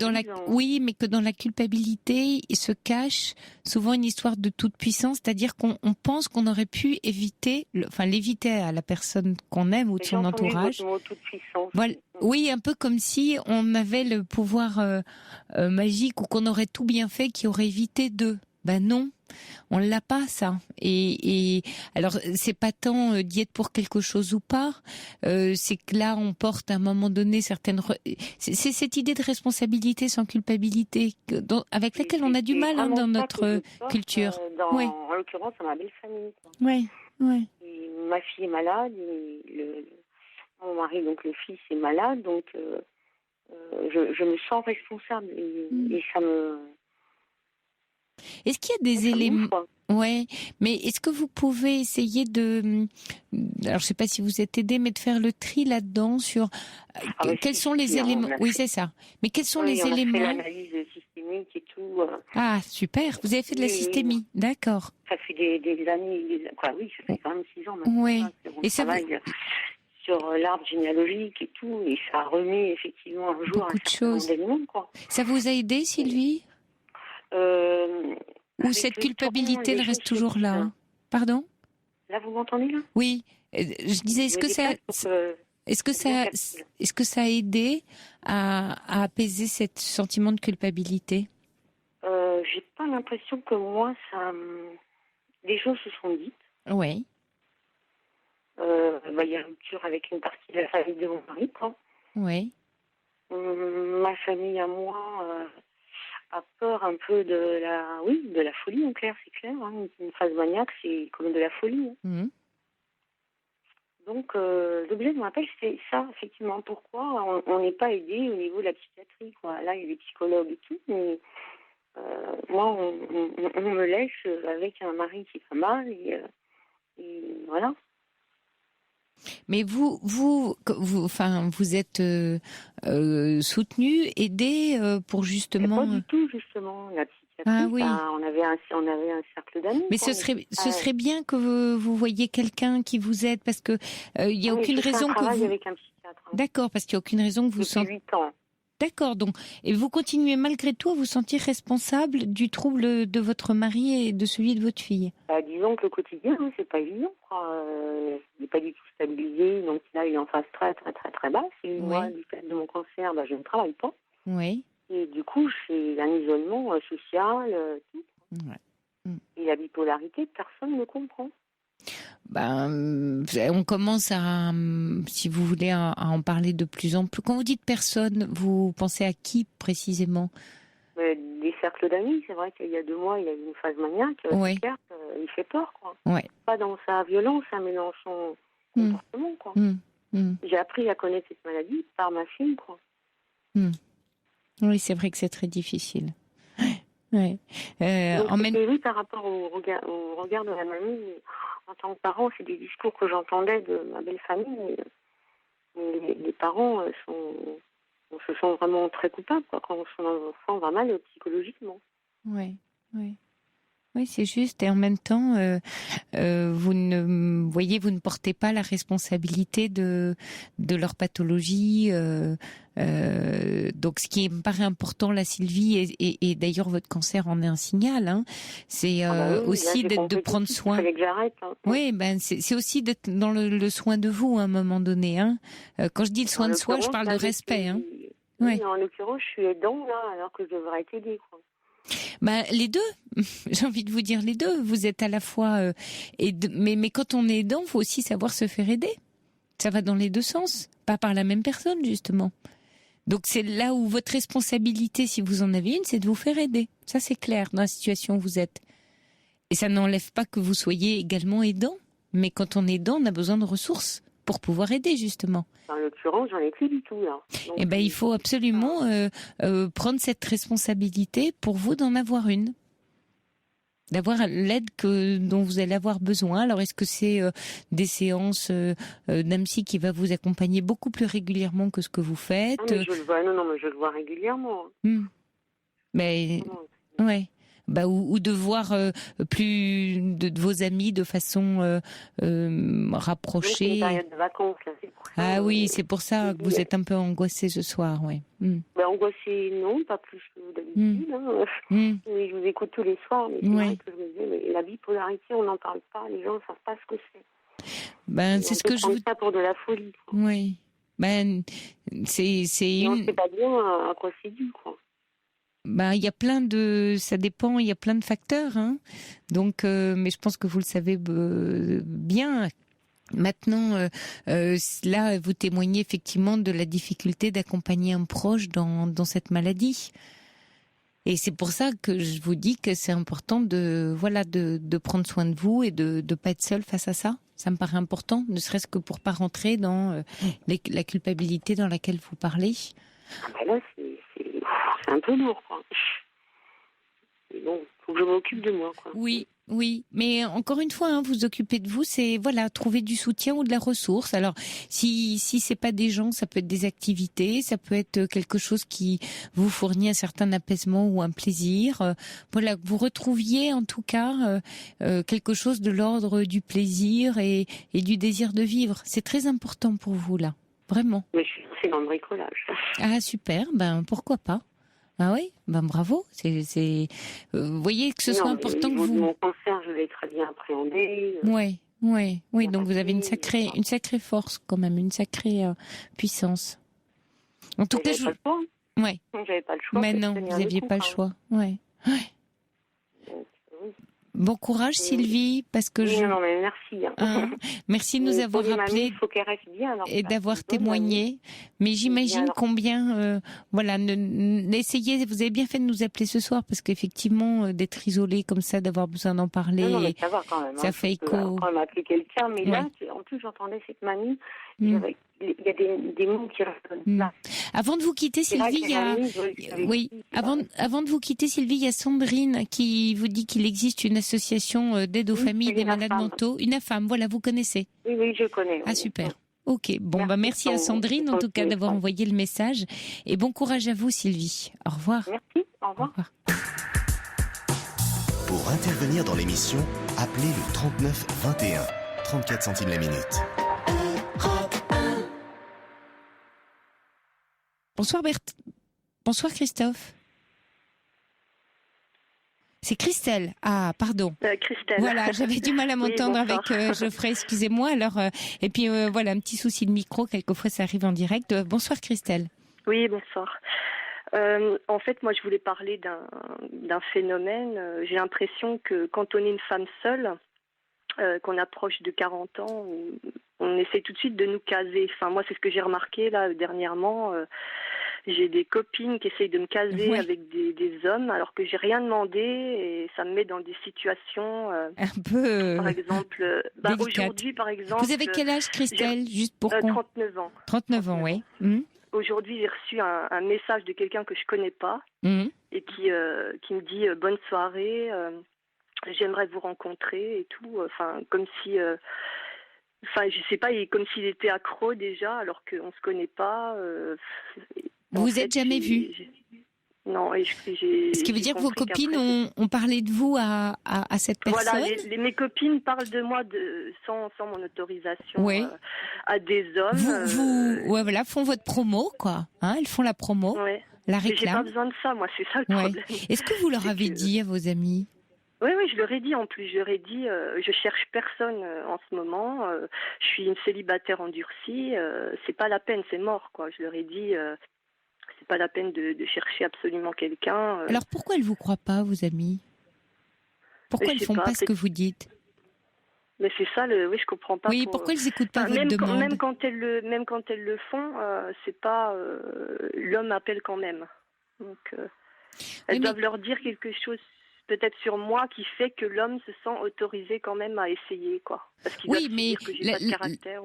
A: dans la culpabilité, il se cache souvent une histoire de toute puissance, c'est-à-dire qu'on pense qu'on aurait pu l'éviter à la personne qu'on aime ou de son entourage. Voilà. Oui, un peu comme si on avait le pouvoir magique ou qu'on aurait tout bien fait, qui aurait évité d'eux. Ben non, on l'a pas ça. Et alors c'est pas tant d'y être pour quelque chose ou pas. C'est que là on porte à un moment donné certaines. C'est cette idée de responsabilité sans culpabilité avec laquelle on a du mal dans notre culture.
E: En l'occurrence, dans ma belle famille.
A: Oui, oui.
E: Ma fille est malade et mon mari, donc le fils, est malade, donc je me sens responsable et ça me.
A: Est-ce qu'il y a des éléments... Ouais, mais est-ce que vous pouvez essayer de... Alors, je sais pas si vous êtes aidé, mais de faire le tri là-dedans sur quels sont les éléments... Oui, c'est ça. Mais quels sont les éléments...
E: On a fait l'analyse systémique et tout.
A: Ah, super. Vous avez fait de la systémie. D'accord.
E: Ça fait des années... Oui, ça fait quand même 6 ans maintenant.
A: Oui.
E: Et ça travaille sur l'arbre généalogique et tout, et ça remet effectivement un jour
A: beaucoup de choses.
E: Quoi.
A: Ça vous a aidé, Sylvie Ou cette culpabilité, elle reste toujours là? Pardon?
E: Là, vous m'entendez là?
A: Oui. Je disais, est-ce que ça a aidé à apaiser ce sentiment de culpabilité?
E: J'ai pas l'impression que moi, les choses se sont dites.
A: Oui.
E: Il y a rupture avec une partie de la famille de mon mari, quoi.
A: Oui.
E: Ma famille à moi a peur un peu de la folie, en clair, c'est clair. Hein. Une phase maniaque, c'est comme de la folie. Hein.
A: Mmh.
E: Donc, l'objet de mon appel, c'est ça, effectivement. Pourquoi on n'est pas aidé au niveau de la psychiatrie, quoi. Là, il y a des psychologues et tout, mais moi, on me laisse avec un mari qui va mal et voilà.
A: Mais vous êtes soutenu, aidé pour justement.
E: Pas du tout, justement, la psychiatrie.
A: Ah oui.
E: On avait un cercle d'amis.
A: Mais ce serait bien que vous voyiez quelqu'un qui vous aide, parce que il y a aucune raison que vous.
E: Avec un psychiatre. Hein.
A: D'accord, parce qu'il y a aucune raison que vous
E: sentiez. 8 ans.
A: D'accord, donc et vous continuez malgré tout à vous sentir responsable du trouble de votre mari et de celui de votre fille.
E: Disons que le quotidien, c'est pas évident. Il n'est pas du tout stabilisé, donc là, il est en phase très très très très basse. Et moi, du fait de mon cancer, je ne travaille pas. Oui. Et du coup, c'est un isolement social, tout. Ouais. Et la bipolarité, personne ne comprend.
A: On commence à, si vous voulez, à en parler de plus en plus. Quand vous dites personne, vous pensez à qui précisément?
E: Des cercles d'amis. C'est vrai qu'il y a 2 mois, il a eu une phase maniaque. Oui. Il fait peur, quoi. Oui. Pas dans sa violence, mais dans son comportement, quoi. J'ai appris à connaître cette maladie par ma fille, quoi.
A: Oui, c'est vrai que c'est très difficile. Ouais.
E: Oui, par rapport au regard de la mamie, en tant que parent, c'est des discours que j'entendais de ma belle famille. Les parents on se sent vraiment très coupable, quoi, quand son enfant va mal psychologiquement. Oui, oui.
A: Oui, c'est juste. Et en même temps, vous ne portez pas la responsabilité de leur pathologie. Donc, ce qui me paraît important, là, Sylvie, et d'ailleurs votre cancer en est un signal. Hein, c'est aussi de prendre soin.
E: Il fallait que j'arrête. Hein.
A: Oui, c'est aussi d'être dans le soin de vous à un moment donné. Hein. Quand je dis le soin de soi, je parle de respect. Hein.
E: Oui, en l'occurrence, je suis aidant là, alors que je devrais être aidée, quoi.
A: Les deux, j'ai envie de vous dire les deux. Vous êtes à la fois mais quand on est aidant, il faut aussi savoir se faire aider. Ça va dans les deux sens, pas par la même personne justement. Donc c'est là où votre responsabilité, si vous en avez une, c'est de vous faire aider. Ça c'est clair dans la situation où vous êtes. Et ça n'enlève pas que vous soyez également aidant, mais quand on est aidant, on a besoin de ressources pour pouvoir aider justement.
E: En l'occurrence, j'en ai plus du tout là. Donc,
A: il faut absolument prendre cette responsabilité pour vous d'en avoir une, d'avoir l'aide dont vous allez avoir besoin. Alors est-ce que c'est des séances d'un psy qui va vous accompagner beaucoup plus régulièrement que ce que vous faites?
E: Mais je le vois, mais je le vois régulièrement.
A: Mais ouais. Ou de voir plus de vos amis de façon rapprochée.
E: C'est une période de vacances, là, c'est pour ça.
A: Ah oui, c'est pour ça que vous êtes un peu angoissée ce soir, oui.
E: Angoissée, non, pas plus que d'habitude. Oui, je vous écoute tous les soirs, mais c'est vrai que je me disais, mais la bipolarité, on n'en parle pas, les gens ne savent pas ce que c'est.
A: C'est ce que je vous...
E: ça pour de la folie. Quoi.
A: Oui. C'est
E: on ne sait pas bien à quoi c'est dû, quoi.
A: il y a ça dépend, il y a plein de facteurs, hein. Donc, mais je pense que vous le savez bien. Maintenant, là, vous témoignez effectivement de la difficulté d'accompagner un proche dans cette maladie. Et c'est pour ça que je vous dis que c'est important de prendre soin de vous et de pas être seul face à ça. Ça me paraît important, ne serait-ce que pour pas rentrer dans la culpabilité dans laquelle vous parlez.
E: Là, c'est un peu lourd, quoi. Bon, faut que je m'occupe de moi, quoi.
A: Oui, mais encore une fois, vous occupez de vous, c'est trouver du soutien ou de la ressource. Alors, si c'est pas des gens, ça peut être des activités, ça peut être quelque chose qui vous fournit un certain apaisement ou un plaisir. Que vous retrouviez en tout cas quelque chose de l'ordre du plaisir et du désir de vivre. C'est très important pour vous là, vraiment.
E: Mais je suis lancée dans le bricolage.
A: Ah super, pourquoi pas. Ah oui, bravo. Vous voyez que ce soit important que vous.
E: Mon cancer, je l'ai très bien appréhendé.
A: Oui. Donc vous avez une sacrée force quand même, une sacrée puissance. En tout cas,
E: Pas le choix.
A: Ouais.
E: J'avais pas le choix.
A: Mais non, vous n'aviez pas le choix. Ouais. Bon courage Sylvie, parce que
E: Non, mais merci.
A: Merci de nous avoir rappelé et d'avoir témoigné. Mais j'imagine combien, essayez. Vous avez bien fait de nous appeler ce soir parce qu'effectivement, d'être isolé comme ça, d'avoir besoin d'en parler,
E: non, mais ça va quand même.
A: Ça fait écho.
E: On va appeler quelqu'un, mais là, en plus, j'entendais cette mamie. Il y a des mots qui résonnent là.
A: Avant de vous quitter, Sylvie, avant de vous quitter, Sylvie, il y a Sandrine qui vous dit qu'il existe une association d'aide aux familles des malades mentaux. Une AFAM, voilà, vous connaissez.
E: Oui, je connais.
A: Ah, super. Ok, merci à Sandrine en tout cas d'avoir envoyé le message et bon courage à vous Sylvie. Au revoir.
E: Merci, au revoir.
B: Pour intervenir dans l'émission, appelez le 39 21, 34 centimes la minute.
A: Bonsoir Berthe. Bonsoir Christophe. C'est Christelle. Ah, pardon.
F: Christelle.
A: Voilà, j'avais du mal à m'entendre avec Geoffrey, excusez-moi. Alors, et puis un petit souci de micro, quelquefois ça arrive en direct. Bonsoir Christelle.
F: Oui, bonsoir. En fait, moi je voulais parler d'un phénomène. J'ai l'impression que quand on est une femme seule, qu'on approche de 40 ans, on essaie tout de suite de nous caser. Enfin, moi, c'est ce que j'ai remarqué là dernièrement. J'ai des copines qui essayent de me caser avec des hommes alors que j'ai rien demandé et ça me met dans des situations
A: un peu
F: par exemple aujourd'hui par exemple.
A: Vous avez quel âge Christelle juste pour
F: 39 ans.
A: 39 ans, oui.
F: Aujourd'hui, j'ai reçu un message de quelqu'un que je connais pas et qui me dit bonne soirée, j'aimerais vous rencontrer et tout, enfin comme si je sais pas, comme s'il était accro déjà alors qu'on se connaît pas.
A: Vous êtes jamais vus?
F: Non.
A: Ce qui veut dire que vos copines ont parlé de vous à cette personne?
F: Voilà, mes copines parlent de moi sans mon autorisation à des hommes.
A: Vous font votre promo, quoi. Elles font la promo, la réclament.
F: Mais j'ai pas besoin de ça, moi, c'est ça le problème.
A: Est-ce que vous leur avez dit à vos amis?
F: Oui, je leur ai dit en plus. Je leur ai dit, je cherche personne en ce moment. Je suis une célibataire endurcie. C'est pas la peine, c'est mort, quoi. Je leur ai dit, c'est pas la peine de chercher absolument quelqu'un.
A: Alors pourquoi elles vous croient pas, vos amis? Pourquoi elles font pas ce que vous dites?
F: Mais c'est ça, je comprends pas.
A: Oui, pourquoi elles écoutent pas votre demande?
F: Même quand elles le font, c'est pas l'homme appelle quand même. Donc elles doivent leur dire quelque chose. Peut-être sur moi qui fait que l'homme se sent autorisé quand même à essayer, quoi. Parce qu'il doit se dire que j'ai pas de caractère.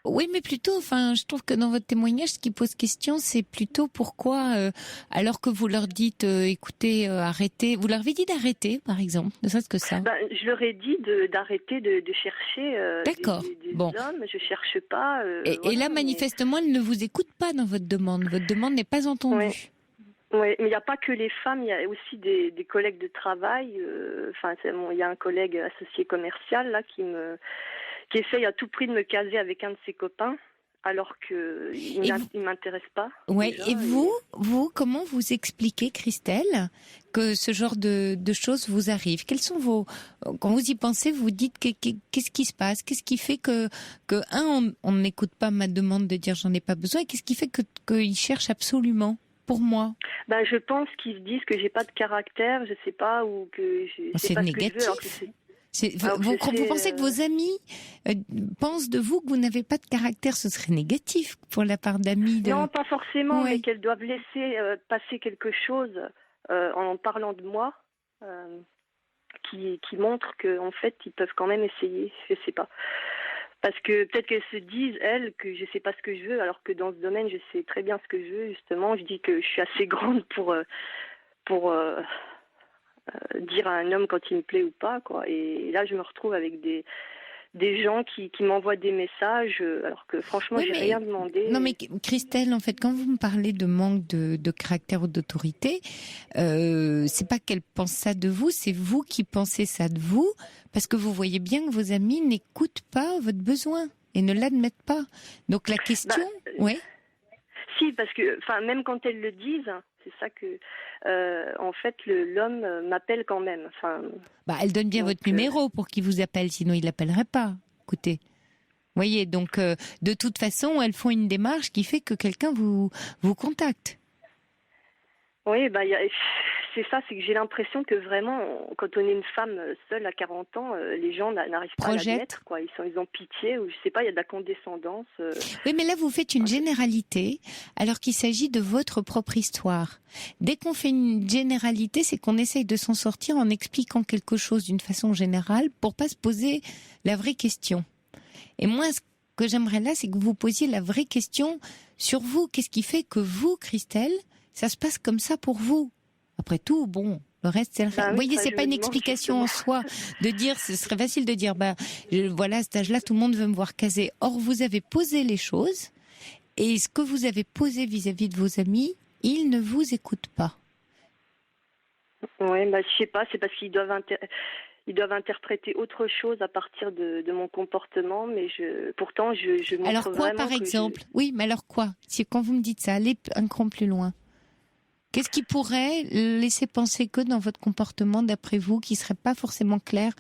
A: Oui, mais plutôt, je trouve que dans votre témoignage, ce qui pose question, c'est plutôt pourquoi, alors que vous leur dites, écoutez, arrêtez, vous leur avez dit d'arrêter, par exemple, ne serait-ce que ça.
F: Je leur ai dit d'arrêter de chercher des hommes, je cherche pas.
A: Et là, manifestement, elles ne vous écoutent pas dans votre demande. Votre demande n'est pas entendue.
F: Oui, mais il n'y a pas que les femmes, il y a aussi des collègues de travail. Il y a un collègue associé commercial là qui essaye à tout prix de me caser avec un de ses copains, alors qu'il ne m'intéresse pas.
A: Ouais. Déjà, et vous, comment vous expliquez, Christelle, que ce genre de choses vous arrivent? Quels sont quand vous y pensez, vous dites qu'est-ce qui se passe? Qu'est-ce qui fait que on n'écoute pas ma demande de dire j'en ai pas besoin? Et qu'est-ce qui fait qu'ils cherchent absolument? pour moi?
F: Je pense qu'ils se disent que j'ai pas de caractère, je sais pas, ou que
A: c'est pas négatif. Vous pensez que vos amis pensent de vous que vous n'avez pas de caractère? Ce serait négatif pour la part d'amis.
F: Non, pas forcément, mais qu'elles doivent laisser passer quelque chose en parlant de moi, qui montre qu'en fait, ils peuvent quand même essayer, je sais pas. Parce que peut-être qu'elles se disent, elles, que je sais pas ce que je veux, alors que dans ce domaine, je sais très bien ce que je veux, justement. Je dis que je suis assez grande pour dire à un homme quand il me plaît ou pas, quoi. Et là, je me retrouve avec des gens qui m'envoient des messages, alors que franchement, j'ai rien demandé.
A: Non, mais Christelle, en fait, quand vous me parlez de manque de caractère ou d'autorité, c'est pas qu'elle pense ça de vous, c'est vous qui pensez ça de vous, parce que vous voyez bien que vos amis n'écoutent pas votre besoin et ne l'admettent pas. Donc la question,
F: Si, parce que, même quand elles le disent, c'est ça que, en fait, l'homme m'appelle quand même.
A: Elle donne bien votre numéro pour qu'il vous appelle, sinon il l'appellerait pas. Écoutez, voyez, donc de toute façon, elles font une démarche qui fait que quelqu'un vous contacte.
F: Oui, c'est ça, c'est que j'ai l'impression que vraiment, quand on est une femme seule à 40 ans, les gens n'arrivent pas à l'admettre, quoi. Ils ont pitié, ou je sais pas, il y a de la condescendance.
A: Oui, mais là, vous faites une généralité, alors qu'il s'agit de votre propre histoire. Dès qu'on fait une généralité, c'est qu'on essaye de s'en sortir en expliquant quelque chose d'une façon générale pour pas se poser la vraie question. Et moi, ce que j'aimerais là, c'est que vous posiez la vraie question sur vous. Qu'est-ce qui fait que vous, Christelle, ça se passe comme ça pour vous? Après tout, le reste, c'est le reste. Vous voyez, c'est pas une explication en soi de dire, ce serait facile de dire, voilà, à cet âge-là, tout le monde veut me voir caser. Or, vous avez posé les choses, et ce que vous avez posé vis-à-vis de vos amis, ils ne vous écoutent pas.
F: Oui, je sais pas, c'est parce qu'ils doivent interpréter autre chose à partir de mon comportement, mais pourtant, je montre
A: alors quoi,
F: vraiment
A: par exemple? Oui, mais alors quoi? Si quand vous me dites ça, allez un cran plus loin. Qu'est-ce qui pourrait laisser penser que dans votre comportement, d'après vous, qui serait pas forcément clair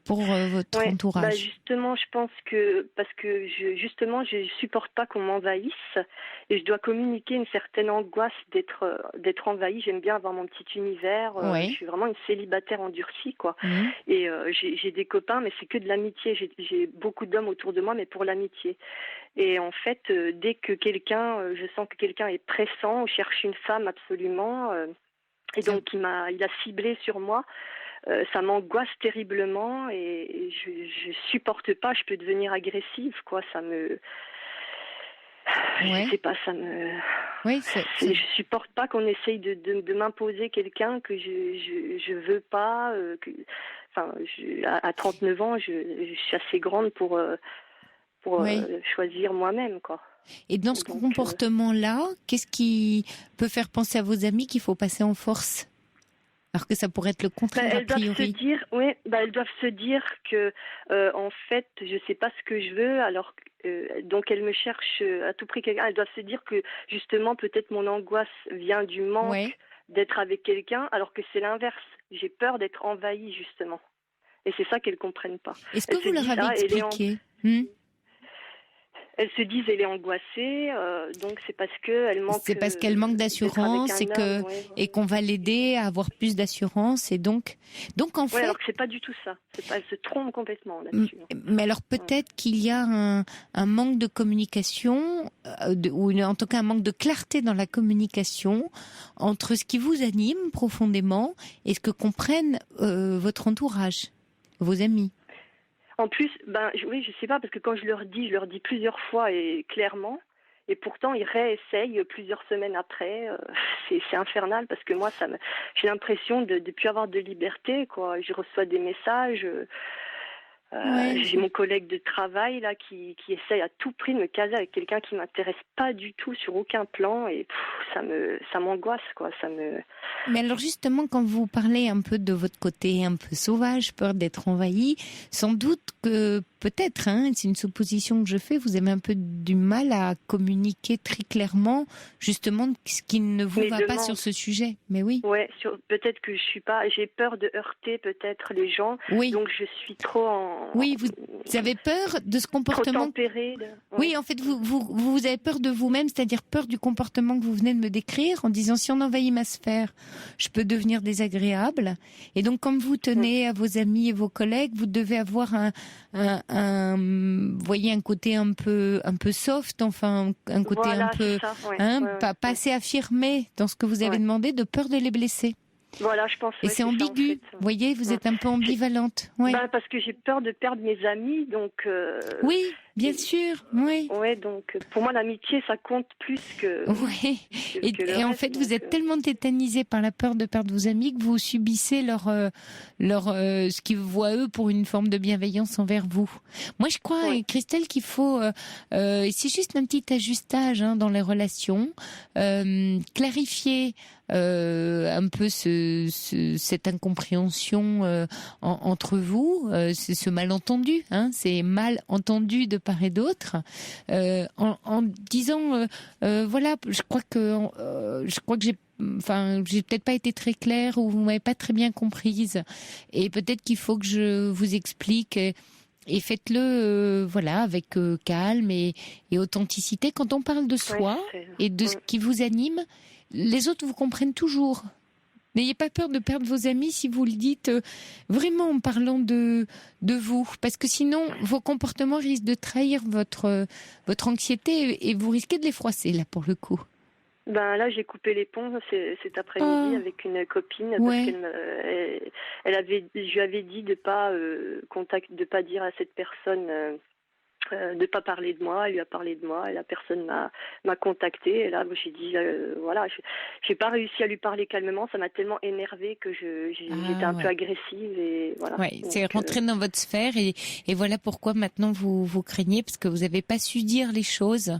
A: pour votre entourage?
F: Justement, je pense que parce que je supporte pas qu'on m'envahisse et je dois communiquer une certaine angoisse d'être envahie. J'aime bien avoir mon petit univers. Je suis vraiment une célibataire endurcie, quoi. Et j'ai des copains, mais c'est que de l'amitié. J'ai beaucoup d'hommes autour de moi, mais pour l'amitié. Et en fait, dès que je sens que quelqu'un est pressant ou cherche une femme absolument, et donc il a ciblé sur moi, ça m'angoisse terriblement et je supporte pas. Je peux devenir agressive, quoi. Ça me, je sais pas, ça me.
A: Oui,
F: je supporte pas qu'on essaye de m'imposer quelqu'un que je veux pas. À 39 ans, je suis assez grande pour choisir moi-même, quoi.
A: Et dans ce comportement-là, qu'est-ce qui peut faire penser à vos amis qu'il faut passer en force? Alors que ça pourrait être le contraire, a priori.
F: Elles doivent se dire que, en fait, je sais pas ce que je veux, alors donc elles me cherchent à tout prix quelqu'un. Elles doivent se dire que, justement, peut-être mon angoisse vient du manque d'être avec quelqu'un, alors que c'est l'inverse. J'ai peur d'être envahie, justement. Et c'est ça qu'elles comprennent pas.
A: Est-ce que vous leur avez expliqué?
F: Elles se disent elle est angoissée, donc c'est parce qu'elle manque.
A: C'est parce qu'elle manque d'assurance et qu'on va l'aider à avoir plus d'assurance et donc en fait.
F: Alors que c'est pas du tout ça. Elle se trompe complètement là-dessus.
A: Mais alors peut-être qu'il y a un manque de communication ou en tout cas un manque de clarté dans la communication entre ce qui vous anime profondément et ce que comprennent votre entourage, vos amis.
F: En plus, je sais pas, parce que quand je leur dis plusieurs fois et clairement, et pourtant ils réessayent plusieurs semaines après. C'est infernal parce que moi, j'ai l'impression de plus avoir de liberté, quoi. Je reçois des messages. J'ai mon collègue de travail là qui essaye à tout prix de me caser avec quelqu'un qui m'intéresse pas du tout sur aucun plan et ça m'angoisse, quoi.
A: Mais alors justement, quand vous parlez un peu de votre côté un peu sauvage, peur d'être envahi, sans doute que peut-être, c'est une supposition que je fais, vous avez un peu du mal à communiquer très clairement justement ce qui ne vous va pas sur ce sujet. Mais oui.
F: Ouais, peut-être que j'ai peur de heurter peut-être les gens.
A: Oui.
F: Donc je suis trop
A: Oui, vous avez peur de ce comportement.
F: Trop tempéré.
A: Oui, en fait, vous avez peur de vous-même, c'est-à-dire peur du comportement que vous venez de me décrire, en disant si on envahit ma sphère, je peux devenir désagréable. Et donc, comme vous tenez à vos amis et vos collègues, vous devez avoir voyez, un côté un peu soft, enfin, un côté un peu, pas assez affirmé dans ce que vous avez demandé, de peur de les blesser.
F: Voilà, je pense.
A: Et c'est ambigu. En fait. Vous voyez, vous êtes un peu ambivalente. Ouais.
F: Parce que j'ai peur de perdre mes amis, donc.
A: Oui, bien sûr. Oui.
F: Ouais, donc pour moi l'amitié ça compte plus que.
A: Oui. Et en fait, vous êtes tellement tétanisé par la peur de perdre vos amis que vous subissez ce qu'ils voient eux pour une forme de bienveillance envers vous. Moi, je crois, Christelle, qu'il faut. C'est juste un petit ajustage dans les relations, clarifier. Un peu cette incompréhension entre vous, c'est ce malentendu, c'est mal entendu de part et d'autre, en disant voilà, je crois que j'ai peut-être pas été très claire ou vous m'avez pas très bien comprise, et peut-être qu'il faut que je vous explique. Et faites-le avec calme et authenticité. Quand on parle de soi et de ce qui vous anime, les autres vous comprennent toujours. N'ayez pas peur de perdre vos amis si vous le dites vraiment en parlant de vous. Parce que sinon, vos comportements risquent de trahir votre anxiété et vous risquez de les froisser, là, pour le coup.
F: Là, j'ai coupé les ponts cet après-midi avec une copine parce je lui avais dit de pas dire à cette personne de pas parler de moi. Elle lui a parlé de moi et la personne m'a contactée. Et là, j'ai dit j'ai pas réussi à lui parler calmement. Ça m'a tellement énervée que j'étais un peu agressive et voilà.
A: Ouais, c'est rentré dans votre sphère et voilà pourquoi maintenant vous craignez parce que vous avez pas su dire les choses.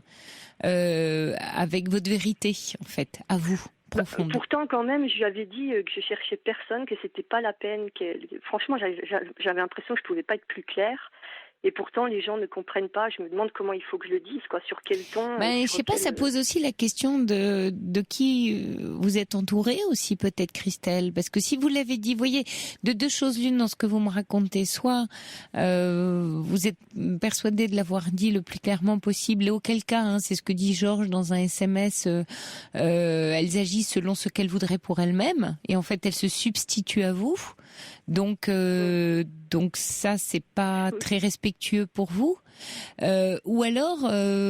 A: Avec votre vérité, en fait, à vous, profonde.
F: Pourtant, quand même, je lui avais dit que je cherchais personne, que c'était pas la peine. Franchement, j'avais l'impression que je pouvais pas être plus claire. Et pourtant, les gens ne comprennent pas. Je me demande comment il faut que je le dise, sur quel ton.
A: Je sais pas, ça pose aussi la question de qui vous êtes entouré aussi, peut-être, Christelle. Parce que si vous l'avez dit, voyez, de deux choses l'une dans ce que vous me racontez. Soit vous êtes persuadé de l'avoir dit le plus clairement possible, et auquel cas, c'est ce que dit Georges dans un SMS, elles agissent selon ce qu'elles voudraient pour elles-mêmes. Et en fait, elles se substituent à vous. Donc ça, c'est pas très respectueux pour vous. Ou alors,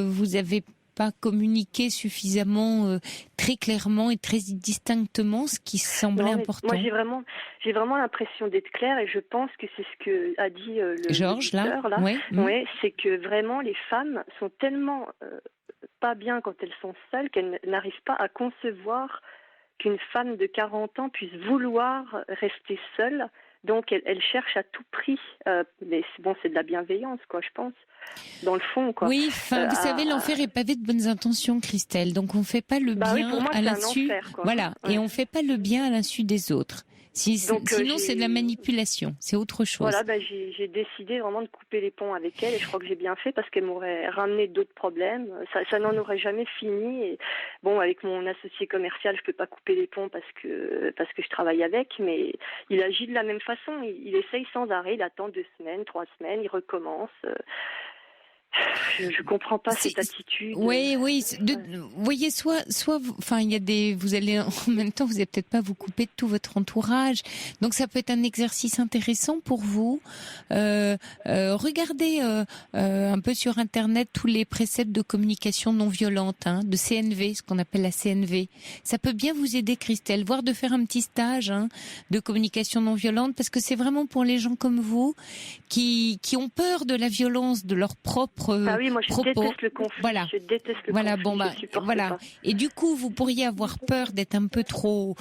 A: vous avez pas communiqué suffisamment très clairement et très distinctement ce qui semblait important.
F: Moi, j'ai vraiment l'impression d'être claire et je pense que c'est ce que a dit le
A: Georges là.
F: Oui, c'est que vraiment les femmes sont tellement pas bien quand elles sont seules qu'elles n'arrivent pas à concevoir qu'une femme de 40 ans puisse vouloir rester seule. Donc, elle cherche à tout prix. Mais c'est de la bienveillance, je pense. Dans le fond,
A: Oui, vous savez, l'enfer est pavé de bonnes intentions, Christelle. Donc, on fait pas le bien
F: pour moi,
A: à l'insu.
F: Voilà.
A: Et on fait pas le bien à l'insu des autres. Sinon, c'est de la manipulation. C'est autre chose.
F: Voilà, j'ai décidé vraiment de couper les ponts avec elle et je crois que j'ai bien fait parce qu'elle m'aurait ramené d'autres problèmes. Ça n'en aurait jamais fini. Et avec mon associé commercial, je peux pas couper les ponts parce que je travaille avec, mais il agit de la même façon. Il essaye sans arrêt. Il attend 2 semaines, 3 semaines, il recommence. Je comprends pas cette attitude.
A: Oui. Vous voyez, soit, il y a vous allez en même temps, vous allez peut-être pas vous couper de tout votre entourage. Donc ça peut être un exercice intéressant pour vous. Regardez un peu sur Internet tous les préceptes de communication non violente, de CNV, ce qu'on appelle la CNV. Ça peut bien vous aider, Christelle, voire de faire un petit stage de communication non violente, parce que c'est vraiment pour les gens comme vous qui ont peur de la violence de leur propre
F: moi je
A: propos.
F: Déteste le conflit.
A: Voilà.
F: Je déteste le conflit.
A: Voilà. Et du coup, vous pourriez avoir peur d'être un peu trop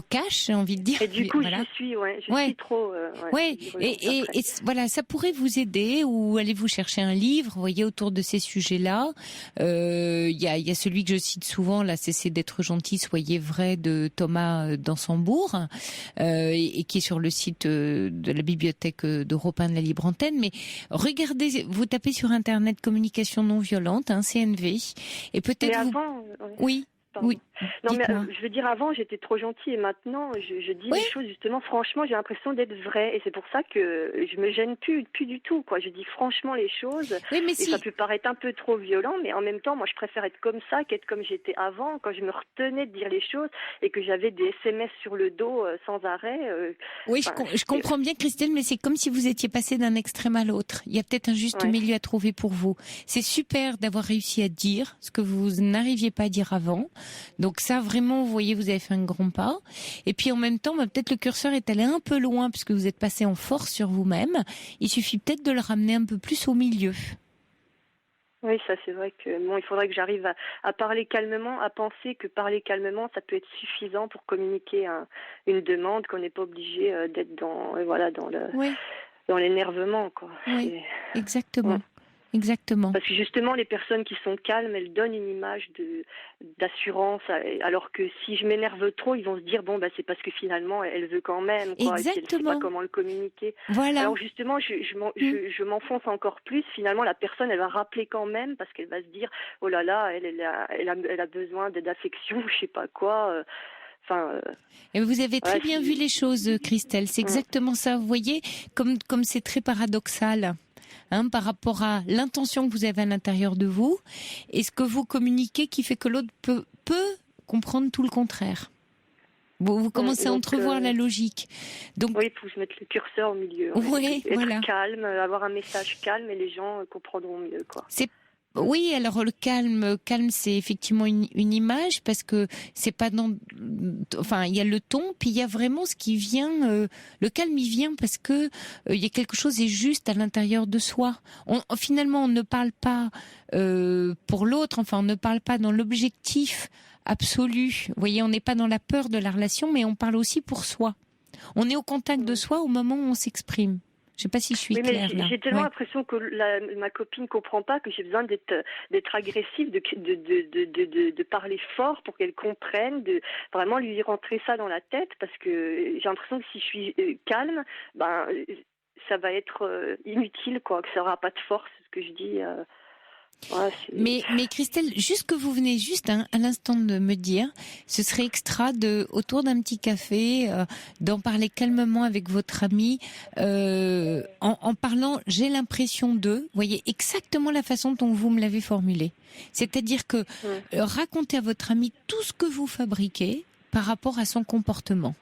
A: cash, j'ai envie de dire.
F: Et du coup, je suis trop.
A: Et voilà, ça pourrait vous aider, ou allez-vous chercher un livre, vous voyez, autour de ces sujets-là. Il y a celui que je cite souvent, là, Cessez d'être gentil, soyez vrai, de Thomas Dansembourg, et qui est sur le site de la bibliothèque d'Europe 1 de la Libre Antenne. Mais regardez, vous tapez sur Internet communication non violente, CNV, et peut-être
F: avant,
A: Oui.
F: Non, mais je veux dire, avant, j'étais trop gentille et maintenant, je dis les choses, justement, franchement, j'ai l'impression d'être vraie. Et c'est pour ça que je me gêne plus du tout, quoi. Je dis franchement les choses.
A: Oui, mais
F: ça peut paraître un peu trop violent, mais en même temps, moi, je préfère être comme ça qu'être comme j'étais avant, quand je me retenais de dire les choses et que j'avais des SMS sur le dos sans arrêt.
A: Oui, je comprends bien, Christelle, mais c'est comme si vous étiez passé d'un extrême à l'autre. Il y a peut-être un juste milieu à trouver pour vous. C'est super d'avoir réussi à dire ce que vous n'arriviez pas à dire avant. Donc ça, vraiment, vous voyez, vous avez fait un grand pas. Et puis en même temps, peut-être le curseur est allé un peu loin puisque vous êtes passé en force sur vous-même. Il suffit peut-être de le ramener un peu plus au milieu.
F: Oui, ça c'est vrai que il faudrait que j'arrive à parler calmement, à penser que parler calmement, ça peut être suffisant pour communiquer une demande, qu'on n'est pas obligé d'être dans l'énervement, quoi.
A: Oui, exactement. Exactement.
F: Parce que justement, les personnes qui sont calmes, elles donnent une image d'assurance, alors que si je m'énerve trop, ils vont se dire c'est parce que finalement, elle veut quand même, quoi.
A: Exactement.
F: Et elle ne sait pas comment le communiquer.
A: Voilà.
F: Alors justement, je m'enfonce encore plus. Finalement, la personne, elle va rappeler quand même parce qu'elle va se dire, oh là là, elle a besoin d'affection, je sais pas quoi.
A: Et vous avez très bien vu les choses, Christelle. C'est exactement ça. Vous voyez, comme c'est très paradoxal. Par rapport à l'intention que vous avez à l'intérieur de vous et ce que vous communiquez qui fait que l'autre peut comprendre tout le contraire. Vous commencez à entrevoir la logique. Donc,
F: oui, il faut que je mette le curseur au milieu.
A: Oui,
F: être calme, avoir un message calme et les gens comprendront mieux, quoi.
A: Oui, alors le calme, c'est effectivement une image parce que c'est pas il y a le ton, puis il y a vraiment ce qui vient. Le calme, il vient parce que il y a quelque chose est juste à l'intérieur de soi. Finalement, on ne parle pas pour l'autre. Enfin, on ne parle pas dans l'objectif absolu. Vous voyez, on n'est pas dans la peur de la relation, mais on parle aussi pour soi. On est au contact de soi au moment où on s'exprime. Je sais pas si je suis claire là.
F: J'ai tellement l'impression que ma copine comprend pas que j'ai besoin d'être agressive, de parler fort pour qu'elle comprenne, de vraiment lui rentrer ça dans la tête parce que j'ai l'impression que si je suis calme, ça va être inutile, quoi, que ça aura pas de force ce que je dis.
A: Mais Christelle, juste que vous venez juste à l'instant de me dire, ce serait extra autour d'un petit café, d'en parler calmement avec votre ami, en parlant, j'ai l'impression vous voyez, exactement la façon dont vous me l'avez formulé. C'est-à-dire que racontez à votre ami tout ce que vous fabriquez par rapport à son comportement.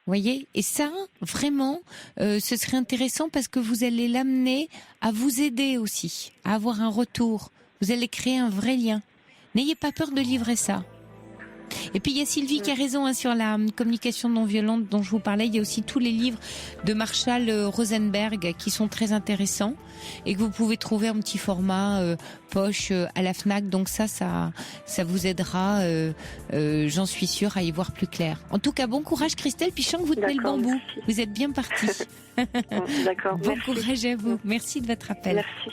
A: Vous voyez, et ça, vraiment, ce serait intéressant parce que vous allez l'amener à vous aider aussi, à avoir un retour. Vous allez créer un vrai lien. N'ayez pas peur de livrer ça. Et puis il y a Sylvie qui a raison sur la communication non violente dont je vous parlais. Il y a aussi tous les livres de Marshall Rosenberg qui sont très intéressants et que vous pouvez trouver en petit format poche à la Fnac. Donc ça vous aidera, j'en suis sûre, à y voir plus clair. En tout cas, bon courage Christelle, puis je sens que vous tenez le bambou. Merci. Vous êtes bien partie.
F: D'accord.
A: Bon courage à vous. Merci de votre appel.
F: Merci.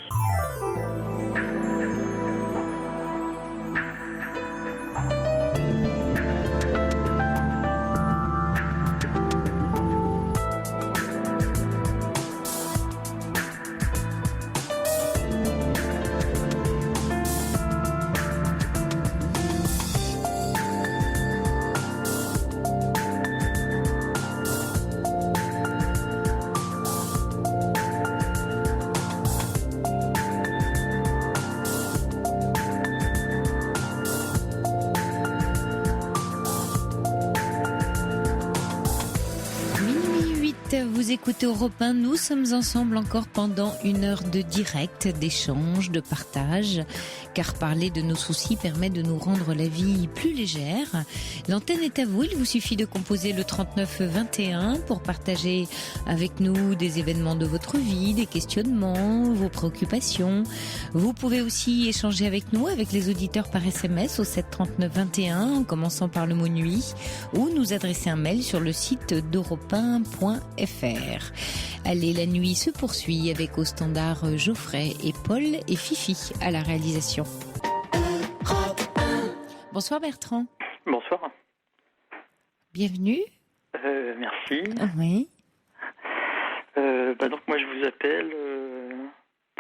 A: Vous écoutez Europe 1, nous sommes ensemble encore pendant 1 heure de direct, d'échange, de partage, car parler de nos soucis permet de nous rendre la vie plus légère. L'antenne est à vous, il vous suffit de composer le 39 21 pour partager avec nous des événements de votre vie, des questionnements, vos préoccupations. Vous pouvez aussi échanger avec nous, avec les auditeurs par SMS au 7 39 21 en commençant par le mot nuit ou nous adresser un mail sur le site d'europe1.fr. Allez, la nuit se poursuit avec au standard Geoffrey et Paul et Fifi à la réalisation. Bonsoir Bertrand.
G: Bonsoir.
A: Bienvenue.
G: Merci.
A: Oui.
G: Donc moi je vous appelle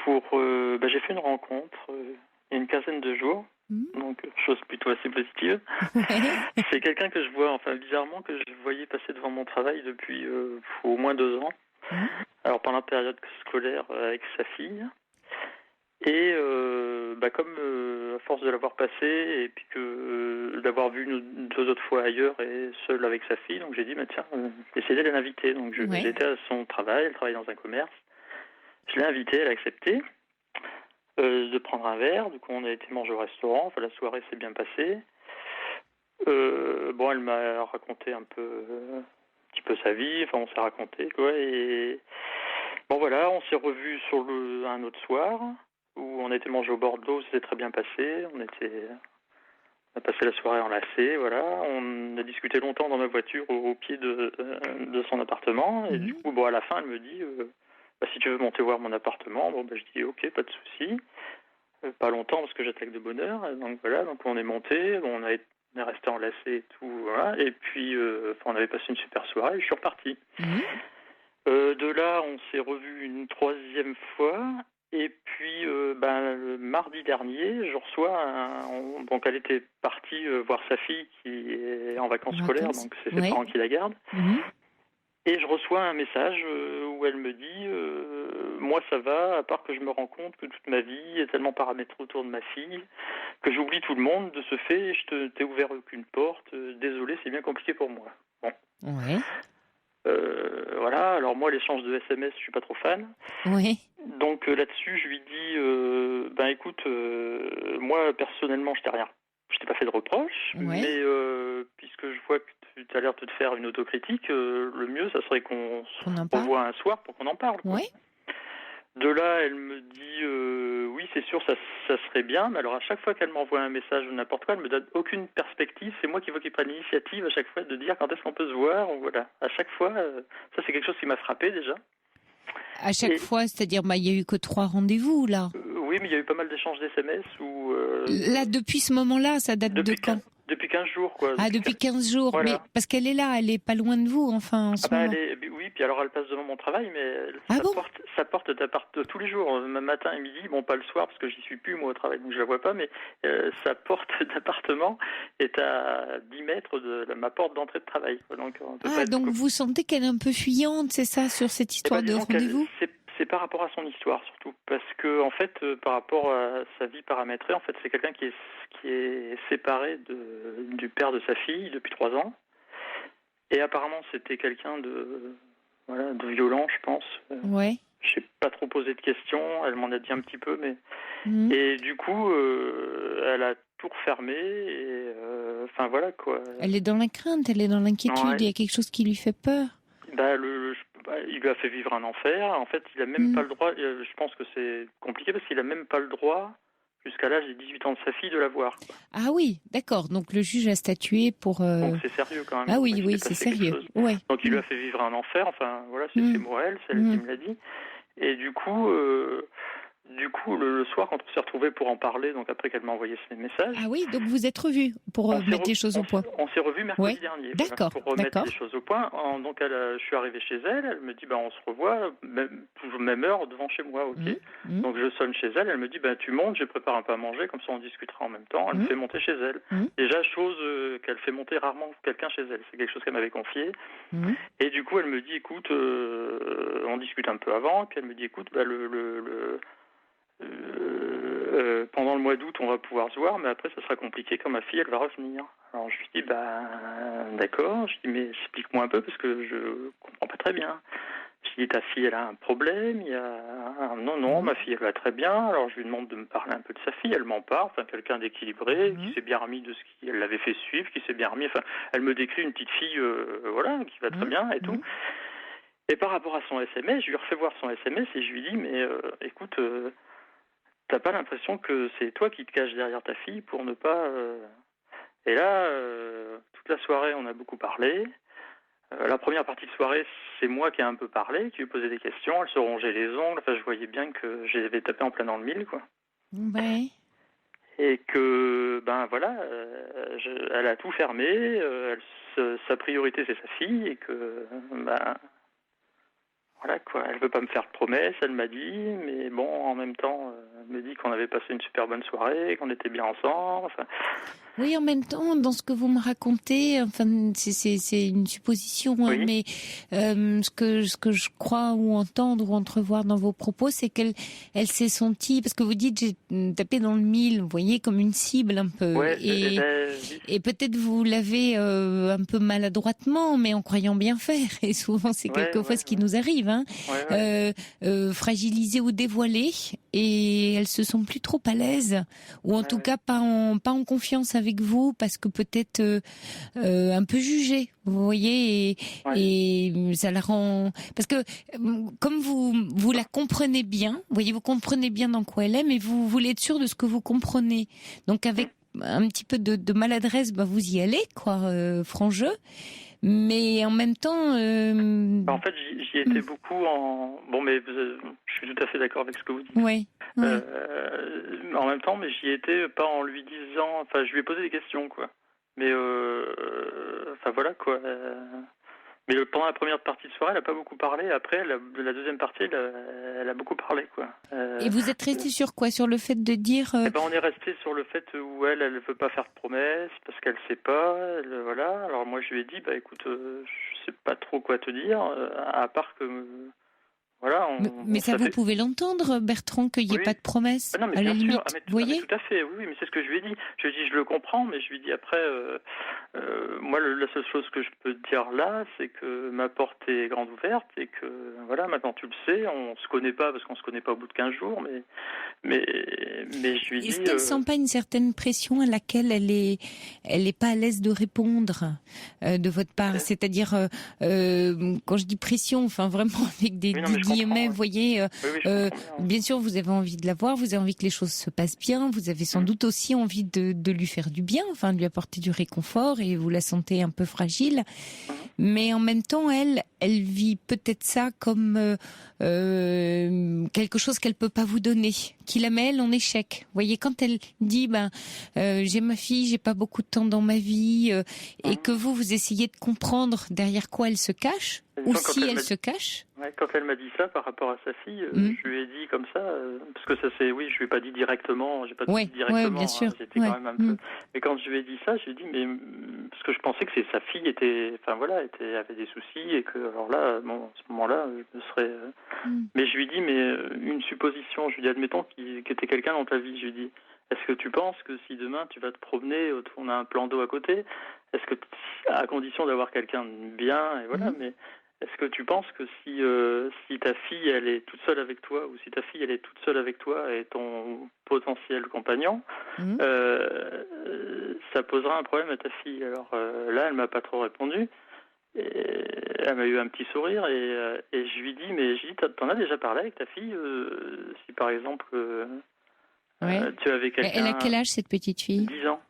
G: pour... j'ai fait une rencontre il y a une quinzaine de jours Donc, chose plutôt assez positive. C'est quelqu'un que je vois, bizarrement, que je voyais passer devant mon travail depuis au moins 2 ans. Alors, pendant la période scolaire avec sa fille. Et comme à force de l'avoir passé, et puis que d'avoir vu 2 autres fois ailleurs et seul avec sa fille, donc j'ai dit, tiens, essayez de l'inviter. Donc j'étais à son travail, elle travaille dans un commerce. Je l'ai invitée, elle a accepté. De prendre un verre, du coup on a été manger au restaurant, la soirée s'est bien passée. Elle m'a raconté un petit peu sa vie, on s'est raconté quoi, et on s'est revus un autre soir où on a été manger au bord de l'eau, c'était très bien passé, on a passé la soirée enlacée, on a discuté longtemps dans ma voiture au pied de son appartement, et du coup à la fin elle me dit si tu veux monter voir mon appartement, je dis ok, pas de souci. Pas longtemps parce que j'attaque de bonne heure. Donc on est monté, on est resté enlacé et tout, et puis on avait passé une super soirée et je suis reparti. De là, on s'est revu une 3e fois. Et puis, le mardi dernier, je reçois donc elle était partie voir sa fille qui est en vacances scolaires, donc c'est ses parents qui la gardent. Et je reçois un message où elle me dit moi ça va, à part que je me rends compte que toute ma vie est tellement paramétrée autour de ma fille que j'oublie tout le monde. De ce fait, je t'ai ouvert aucune porte. Désolé, c'est bien compliqué pour moi. Bon. Alors moi l'échange de SMS, je suis pas trop fan. Donc là-dessus, je lui dis écoute, moi personnellement, je t'ai pas fait de reproche, mais puisque je vois que tu as l'air de te faire une autocritique, le mieux, ça serait qu'on se revoie un soir pour qu'on en parle. De là, elle me dit oui, c'est sûr, ça serait bien, mais alors à chaque fois qu'elle m'envoie un message ou n'importe quoi, elle me donne aucune perspective. C'est moi qui veux qu'il prenne l'initiative à chaque fois de dire quand est-ce qu'on peut se voir. À chaque fois, ça c'est quelque chose qui m'a frappé déjà.
A: À chaque fois, c'est-à-dire, il n'y a eu que 3 rendez-vous là.
G: Oui, mais il y a eu pas mal d'échanges d'SMS où.
A: Là, depuis ce moment-là, ça date de quand ?
G: Depuis 15 jours, quoi.
A: Depuis 15 jours, mais parce qu'elle est là, elle est pas loin de vous, en ce moment.
G: Oui, puis alors elle passe devant mon travail, mais ça porte d'appart tous les jours, matin et midi, pas le soir parce que j'y suis plus moi au travail, donc je la vois pas, mais sa porte d'appartement est à 10 mètres de ma porte d'entrée de travail. Donc
A: vous sentez qu'elle est un peu fuyante, c'est ça, sur cette histoire de rendez-vous ?
G: C'est par rapport à son histoire surtout, parce que en fait, par rapport à sa vie paramétrée, en fait, c'est quelqu'un qui est séparé du père de sa fille depuis 3 ans, et apparemment c'était quelqu'un de violent, je pense. J'ai pas trop posé de questions, elle m'en a dit un petit peu, mais et du coup, elle a tout refermé, et quoi.
A: Elle est dans la crainte, elle est dans l'inquiétude, il y a quelque chose qui lui fait peur.
G: Il lui a fait vivre un enfer. En fait, il a même pas le droit. Je pense que c'est compliqué parce qu'il a même pas le droit, jusqu'à l'âge des 18 ans de sa fille, de la voir.
A: Ah oui, d'accord. Donc le juge a statué pour.
G: Donc c'est sérieux quand même.
A: Ah oui, c'est sérieux.
G: Donc il lui a fait vivre un enfer. C'est ses mots, c'est elle qui me l'a dit. Et du coup, le soir, quand on s'est retrouvés pour en parler, donc après qu'elle m'a envoyé ce message.
A: Ah oui, donc vous êtes revus pour mettre les choses au point.
G: On s'est revus mercredi dernier.
A: D'accord.
G: Pour remettre les choses au point. Donc je suis arrivé chez elle, elle me dit on se revoit, toujours même heure, devant chez moi, ok. Donc je sonne chez elle, elle me dit tu montes, je prépare un peu à manger, comme ça on discutera en même temps. Elle me fait monter chez elle. Déjà, chose qu'elle fait monter rarement quelqu'un chez elle, c'est quelque chose qu'elle m'avait confié. Et du coup, elle me dit écoute, on discute un peu avant, puis elle me dit écoute, pendant le mois d'août, on va pouvoir se voir, mais après, ça sera compliqué quand ma fille, elle va revenir. Alors, je lui dis, d'accord. Je dis, mais explique-moi un peu, parce que je comprends pas très bien. Je dis, ta fille, elle a un problème. Non, ma fille, elle va très bien. Alors, je lui demande de me parler un peu de sa fille. Elle m'en parle. Quelqu'un d'équilibré, qui s'est bien remis de ce qu'elle l'avait fait suivre, qui s'est bien remis. Elle me décrit une petite fille, qui va très bien et tout. Et par rapport à son SMS, je lui refais voir son SMS et je lui dis, mais écoute, t'as pas l'impression que c'est toi qui te caches derrière ta fille pour ne pas... Et là, toute la soirée, on a beaucoup parlé. La première partie de soirée, c'est moi qui ai un peu parlé, qui lui posais des questions. Elle se rongeait les ongles. Je voyais bien que j'avais tapé en plein dans le mille, quoi. Et que, elle a tout fermé. Sa priorité, c'est sa fille. Et que, voilà quoi, elle veut pas me faire de promesses, elle m'a dit, mais bon, en même temps, elle me dit qu'on avait passé une super bonne soirée, qu'on était bien ensemble. Enfin...
A: Oui, en même temps, dans ce que vous me racontez, enfin, c'est une supposition, hein,
G: oui.
A: mais ce que je crois ou entendre ou entrevoir dans vos propos, c'est qu'elle s'est sentie, parce que vous dites j'ai tapé dans le mille, vous voyez, comme une cible un peu,
G: ouais,
A: et peut-être vous l'avez un peu maladroitement, mais en croyant bien faire, et souvent c'est quelquefois ce qui nous arrive, hein, fragilisé ou dévoilé, et elles se sont plus trop à l'aise, ou en tout cas pas en confiance avec vous, parce que peut-être un peu jugée, vous voyez, et ça la rend, parce que comme vous la comprenez bien, vous voyez, vous comprenez bien dans quoi elle est, mais vous voulez être sûr de ce que vous comprenez, donc avec un petit peu de maladresse, vous y allez, quoi, franc jeu. Mais en même temps...
G: En fait, j'y étais beaucoup en... Bon, mais je suis tout à fait d'accord avec ce que vous dites.
A: Oui.
G: En même temps, mais j'y étais pas en lui disant... Enfin, je lui ai posé des questions, quoi. Mais, enfin, voilà, quoi. Mais pendant la première partie de soirée, elle n'a pas beaucoup parlé. Après, la deuxième partie, elle a beaucoup parlé, quoi.
A: Et vous êtes resté sur quoi? Sur le fait de dire...
G: on est resté sur le fait où elle veut pas faire de promesses, parce qu'elle sait pas, voilà. Alors moi, je lui ai dit, écoute, je sais pas trop quoi te dire, à part que... Voilà,
A: mais ça, vous pouvez l'entendre, Bertrand, qu'il n'y ait pas de promesse,
G: non, mais
A: à la limite,
G: vous voyez tout à fait, oui, mais c'est ce que je lui ai dit. Je lui ai dit, je le comprends, mais je lui ai dit après, moi, la seule chose que je peux te dire là, c'est que ma porte est grande ouverte et que, voilà, maintenant tu le sais, on se connaît pas parce qu'on se connaît pas au bout de 15 jours, mais je lui ai dit...
A: Est-ce qu'elle sent pas une certaine pression à laquelle elle est pas à l'aise de répondre de votre part? C'est-à-dire, quand je dis pression, enfin vraiment avec des guillemets, vous voyez, bien sûr, vous avez envie de la voir, vous avez envie que les choses se passent bien, vous avez sans doute aussi envie de lui faire du bien, enfin de lui apporter du réconfort, et vous la sentez un peu fragile. Mais en même temps, elle vit peut-être ça comme quelque chose qu'elle peut pas vous donner, qui la met elle en échec. Vous voyez, quand elle dit j'ai ma fille, j'ai pas beaucoup de temps dans ma vie, et que vous essayez de comprendre derrière quoi elle se cache, ou si elle se cache.
G: Ouais, quand elle m'a dit ça par rapport à sa fille, je lui ai dit comme ça, parce que ça c'est, je lui ai pas dit directement, j'ai pas dit directement,
A: bien sûr.
G: J'étais quand même un peu. Mais quand je lui ai dit ça, j'ai dit parce que je pensais que sa fille avait des soucis et que alors là, à ce moment-là, je me serais. Mais je lui ai dit, une supposition, je lui ai dit, admettons que t'es quelqu'un dans ta vie, je lui ai dit, est-ce que tu penses que si demain tu vas te promener, on a un plan d'eau à côté, est-ce que à condition d'avoir quelqu'un de bien, et voilà, mais est-ce que tu penses que si ta fille elle est toute seule avec toi, ou si ta fille elle est toute seule avec toi et ton potentiel compagnon, ça posera un problème à ta fille? Alors là, elle m'a pas trop répondu. Et elle m'a eu un petit sourire et je lui dis, t'en as déjà parlé avec ta fille, si par exemple tu avais quelqu'un...
A: Elle a quel âge, cette petite fille?
G: 10 ans.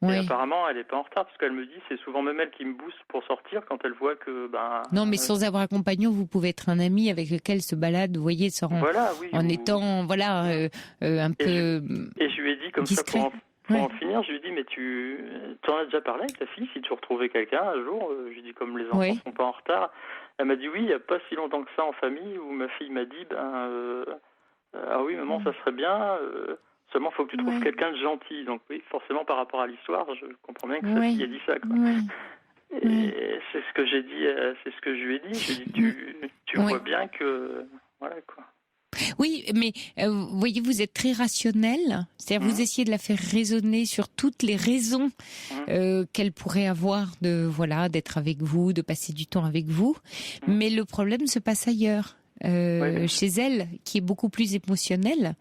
G: Et apparemment, elle n'est pas en retard, parce qu'elle me dit, c'est souvent même elle qui me booste pour sortir quand elle voit que...
A: non, mais sans avoir un compagnon, vous pouvez être un ami avec lequel se balade, vous voyez, en étant, un peu
G: et je lui ai dit, comme
A: discret.
G: Ça, pour en finir, je lui ai dit, mais tu en as déjà parlé avec ta fille, si tu retrouvais quelqu'un un jour, je lui ai dit, comme les enfants sont pas en retard. Elle m'a dit, oui, il n'y a pas si longtemps que ça en famille, où ma fille m'a dit, ah oui, maman, ça serait bien... Seulement, il faut que tu trouves quelqu'un de gentil. Donc oui, forcément, par rapport à l'histoire, je comprends bien que sa fille a dit ça, quoi. Et c'est ce que j'ai dit, c'est ce que je lui ai dit. Je lui ai dit, tu vois bien que... Voilà, quoi.
A: Oui, mais vous voyez, vous êtes très rationnel. C'est-à-dire, vous essayez de la faire raisonner sur toutes les raisons qu'elle pourrait avoir d'être avec vous, de passer du temps avec vous. Mais le problème se passe ailleurs. Chez elle, qui est beaucoup plus émotionnelle,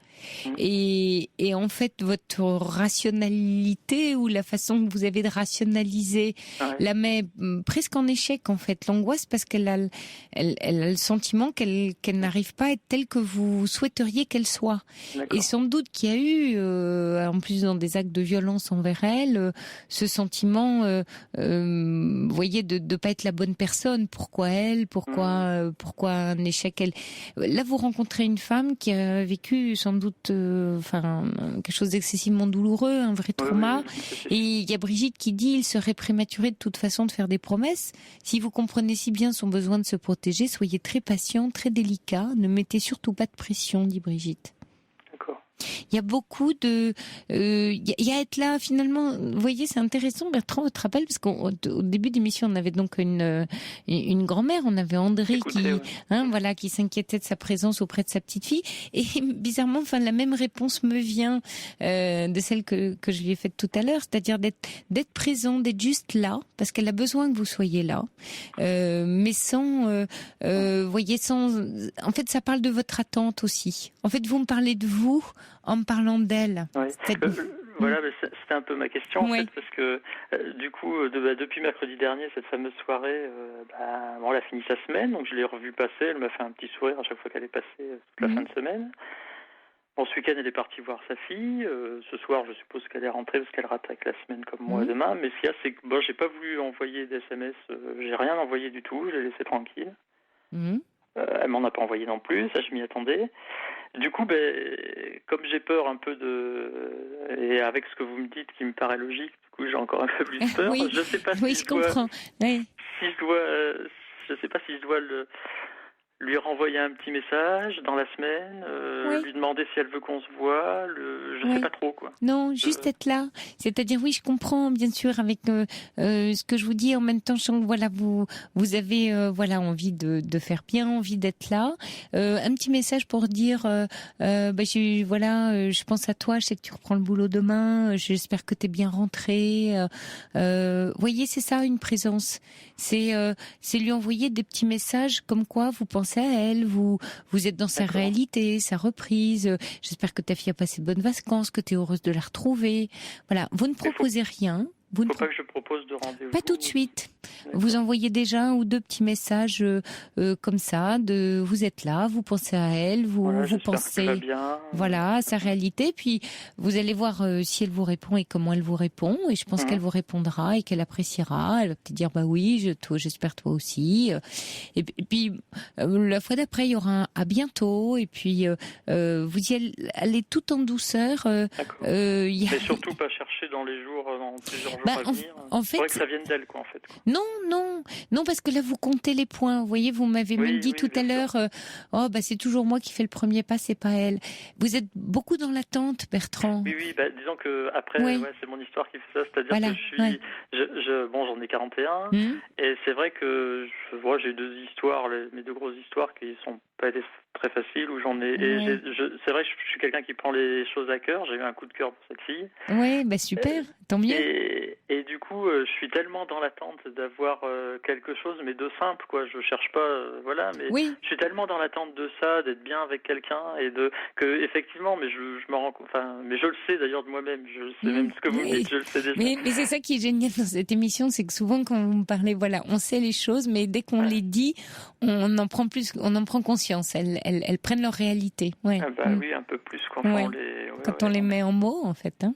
A: et en fait votre rationalité ou la façon que vous avez de rationaliser la met presque en échec, en fait, l'angoisse, parce qu'elle a le sentiment qu'elle n'arrive pas à être telle que vous souhaiteriez qu'elle soit. Et sans doute qu'il y a eu en plus dans des actes de violence envers elle, ce sentiment vous voyez, de pas être la bonne personne. Pourquoi elle, pourquoi un échec Là, vous rencontrez une femme qui a vécu sans doute, quelque chose d'excessivement douloureux, un vrai trauma. Et il y a Brigitte qui dit, il serait prématuré de toute façon de faire des promesses. Si vous comprenez si bien son besoin de se protéger, soyez très patient, très délicat. Ne mettez surtout pas de pression, dit Brigitte. Il y a beaucoup de... Il y a être là, finalement. Vous voyez, c'est intéressant, Bertrand, votre rappel, parce qu'au début d'émission, on avait donc une grand-mère, on avait André qui s'inquiétait de sa présence auprès de sa petite fille. Et bizarrement, la même réponse me vient de celle que je lui ai faite tout à l'heure, c'est-à-dire d'être présent, d'être juste là, parce qu'elle a besoin que vous soyez là. Mais sans... En fait, ça parle de votre attente aussi. En fait, vous me parlez de vous en me parlant d'elle.
G: Oui. Voilà, c'était un peu ma question, en fait, parce que du coup, depuis mercredi dernier, cette fameuse soirée, elle a fini sa semaine, donc je l'ai revue passer, elle m'a fait un petit sourire à chaque fois qu'elle est passée toute la fin de semaine. Bon, ce week-end, elle est partie voir sa fille. Ce soir, je suppose qu'elle est rentrée parce qu'elle rattaque la semaine comme moi demain. Mais ce qu'il y a, c'est que j'ai pas voulu envoyer d'SMS, j'ai rien envoyé du tout, je l'ai laissée tranquille. Elle m'en a pas envoyé non plus, ça je m'y attendais. Du coup, comme j'ai peur un peu et avec ce que vous me dites qui me paraît logique, du coup j'ai encore un peu plus peur.
A: Oui,
G: je sais pas
A: je comprends.
G: Je sais pas si je dois lui renvoyer un petit message dans la semaine, lui demander si elle veut qu'on se voit, je sais pas trop quoi.
A: Non, juste être là. C'est-à-dire oui, je comprends bien sûr avec ce que je vous dis. En même temps, je sens que vous avez envie de faire bien, envie d'être là. Un petit message pour dire je pense à toi. Je sais que tu reprends le boulot demain. J'espère que t'es bien rentré. Voyez, c'est ça une présence. C'est lui envoyer des petits messages comme quoi vous pensez à elle, vous êtes dans sa réalité, sa reprise. J'espère que ta fille a passé de bonnes vacances, que tu es heureuse de la retrouver. Voilà, vous ne proposez rien.
G: Il ne faut pas que je propose de rendez-vous.
A: Pas tout de suite. Vous envoyez déjà 1 ou 2 petits messages comme ça, vous êtes là, vous pensez à elle, vous pensez à sa réalité, puis vous allez voir si elle vous répond et comment elle vous répond, et je pense qu'elle vous répondra et qu'elle appréciera. Elle va peut-être dire oui, j'espère toi aussi. Et puis la fois d'après, il y aura un à bientôt, et puis vous y allez tout en douceur.
G: Mais surtout pas chercher dans les jours, dans plusieurs jours à venir.
A: En fait,
G: faudrait que ça vienne d'elle, quoi, en fait.
A: Non, parce que là, vous comptez les points. Vous voyez, vous m'avez même dit tout à l'heure, c'est toujours moi qui fais le premier pas, c'est pas elle. Vous êtes beaucoup dans l'attente, Bertrand.
G: Oui, disons que après, c'est mon histoire qui fait ça. C'est-à-dire que j'en ai 41, et c'est vrai que j'ai eu 2 histoires, mes 2 grosses histoires qui sont pas été très faciles, où j'en ai. Et c'est vrai que je suis quelqu'un qui prend les choses à cœur. J'ai eu un coup de cœur pour cette fille.
A: Oui, super, tant mieux.
G: Et du coup, je suis tellement dans l'attente d'avoir quelque chose, mais de simple, quoi. Je cherche pas, mais je suis tellement dans l'attente de ça, d'être bien avec quelqu'un, et que effectivement, mais je me rends compte, mais je le sais d'ailleurs de moi-même. Je sais même ce que vous me dites, je le sais déjà.
A: Mais c'est ça qui est génial dans cette émission, c'est que souvent quand vous me parlez, on sait les choses, mais dès qu'on les dit, on en prend conscience. Elles prennent leur réalité.
G: Oui, un peu plus quand
A: on les met en mots, en fait. Hein.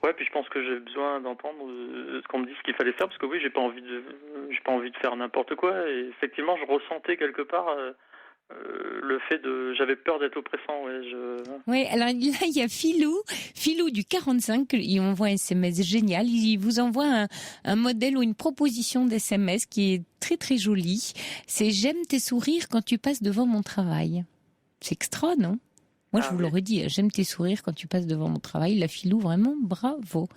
G: Ouais, puis je pense que j'ai besoin d'entendre ce qu'on me dit, ce qu'il fallait faire, parce que j'ai pas envie de faire n'importe quoi. Et effectivement, je ressentais quelque part le fait j'avais peur d'être oppressant.
A: Oui, alors là, il y a Philou du 45, il envoie un SMS génial. Il vous envoie un modèle ou une proposition d'SMS qui est très très jolie. C'est « J'aime tes sourires quand tu passes devant mon travail ». C'est extra, non ? Moi, je vous l'aurais dit, j'aime tes sourires quand tu passes devant mon travail. La Philou, vraiment, bravo.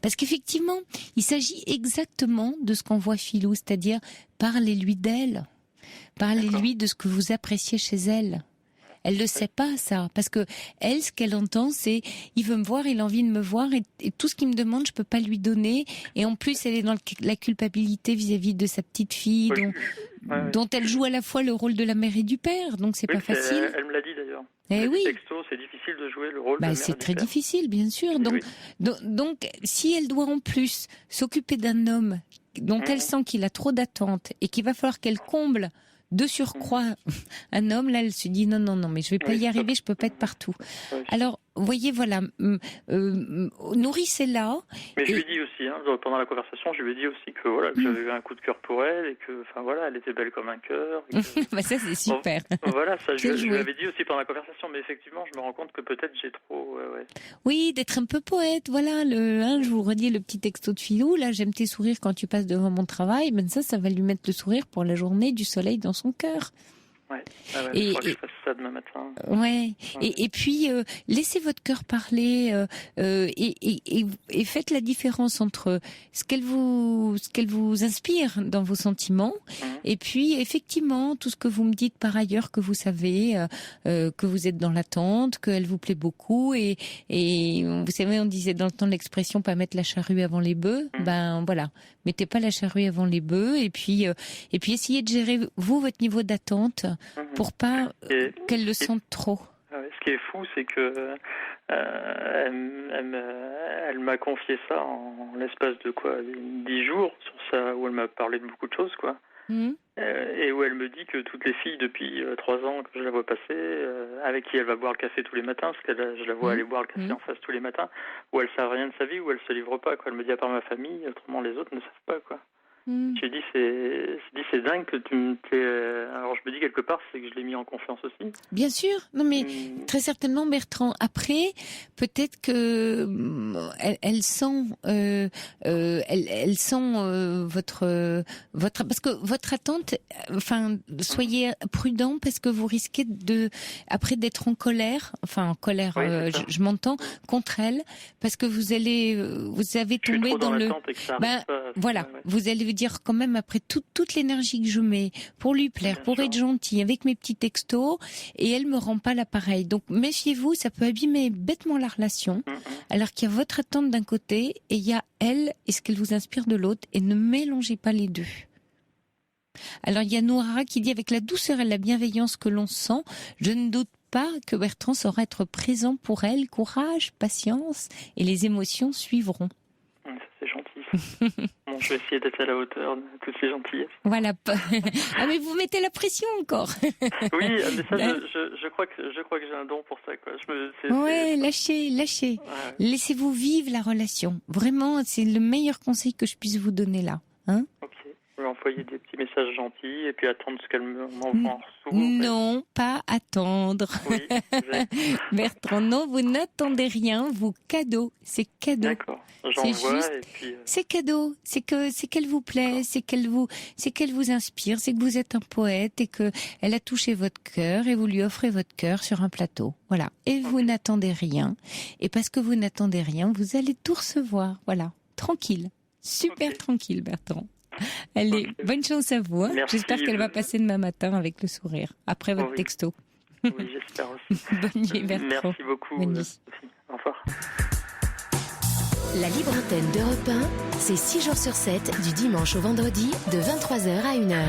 A: Parce qu'effectivement, il s'agit exactement de ce qu'envoie Philou, c'est-à-dire parlez-lui d'elle. Parlez-lui de ce que vous appréciez chez elle. Elle le sait pas, ça. Parce que elle, ce qu'elle entend, c'est il veut me voir, il a envie de me voir, et tout ce qu'il me demande, je peux pas lui donner. Et en plus, elle est dans la culpabilité vis-à-vis de sa petite fille, dont elle joue à la fois le rôle de la mère et du père. Donc c'est pas facile.
G: Elle me l'a dit d'ailleurs.
A: Texto,
G: c'est difficile de jouer le rôle de la mère.
A: C'est très difficile, bien sûr. Donc, si elle doit en plus s'occuper d'un homme dont elle sent qu'il a trop d'attentes et qu'il va falloir qu'elle comble de surcroît un homme, là, elle se dit non, mais je vais pas y arriver, je peux pas être partout. Alors, voyez, voilà, nourrissez-la.
G: Mais je lui ai dit aussi, pendant la conversation, je lui ai dit aussi que voilà, que j'avais eu un coup de cœur pour elle et que, enfin voilà, elle était belle comme un cœur.
A: Bah ça c'est super.
G: Bon, voilà, ça je lui avais dit aussi pendant la conversation, mais effectivement, je me rends compte que peut-être j'ai trop.
A: Oui, d'être un peu poète. Voilà, je vous redis le petit texto de Philou. Là, j'aime tes sourires quand tu passes devant mon travail. Ben ça va lui mettre le sourire pour la journée, du soleil dans son cœur.
G: Ouais. Je crois que je fasse ça demain matin.
A: Ouais. Et puis laissez votre cœur parler et faites la différence entre ce qu'elle vous inspire dans vos sentiments et puis effectivement tout ce que vous me dites par ailleurs que vous savez que vous êtes dans l'attente, qu'elle vous plaît beaucoup et vous savez on disait dans le temps l'expression pas mettre la charrue avant les bœufs. Ben voilà, mettez pas la charrue avant les bœufs et puis essayez de gérer vous votre niveau d'attente. Pour pas qu'elle le sente trop.
G: Ce qui est fou, c'est que elle m'a confié ça en l'espace de 10 jours sur ça, où elle m'a parlé de beaucoup de choses, quoi. Et où elle me dit que toutes les filles depuis 3 ans que je la vois passer, avec qui elle va boire le café tous les matins, parce que je la vois aller boire le café en face tous les matins, où elle ne savent rien de sa vie, où elle se livre pas, quoi. Elle me dit à part ma famille, autrement les autres ne savent pas, quoi. J'ai dit c'est dingue que alors je me dis quelque part c'est que je l'ai mis en confiance aussi.
A: Bien sûr, non mais très certainement Bertrand. Après peut-être que elle sent votre parce que votre attente. Enfin soyez prudent parce que vous risquez après d'être en colère. Enfin en colère, oui, je m'entends contre elle parce que vous avez tombé dans le. Voilà, vous allez dire quand même après toute l'énergie que je mets pour lui plaire, pour être gentil avec mes petits textos et elle me rend pas l'appareil. Donc méfiez-vous, ça peut abîmer bêtement la relation alors qu'il y a votre attente d'un côté et il y a elle et ce qu'elle vous inspire de l'autre et ne mélangez pas les deux. Alors il y a Noura qui dit avec la douceur et la bienveillance que l'on sent, je ne doute pas que Bertrand saura être présent pour elle, courage, patience et les émotions suivront.
G: Ça c'est gentil. Bon, je vais essayer d'être à la hauteur de toutes ces gentillesses.
A: Voilà. Ah mais vous mettez la pression encore.
G: Oui, mais ça, je crois que j'ai un don pour ça, quoi.
A: Lâchez. Ouais. Laissez-vous vivre la relation. Vraiment, c'est le meilleur conseil que je puisse vous donner là. Hein?
G: Ok. Je vais envoyer des petits messages gentils et puis attendre ce qu'elle m'envoie en retour.
A: Non, pas attendre. Oui, Bertrand, non, vous n'attendez rien. Vous cadeau, c'est cadeau.
G: D'accord. J'envoie et puis.
A: C'est cadeau. C'est qu'elle vous plaît, c'est qu'elle vous inspire, c'est que vous êtes un poète et que elle a touché votre cœur et vous lui offrez votre cœur sur un plateau. Voilà. Et vous n'attendez rien. Et parce que vous n'attendez rien, vous allez tout recevoir. Voilà. Tranquille. Super tranquille, Bertrand. Allez, bonne chance à vous. Hein. J'espère qu'elle va passer demain matin avec le sourire, après votre texto.
G: Oui, j'espère aussi.
A: Bonne nuit, Bertrand.
G: Merci beaucoup.
A: Bonne nuit.
G: Au revoir.
H: La libre antenne d'Europe 1, c'est 6 jours sur 7, du dimanche au vendredi, de 23h à 1h.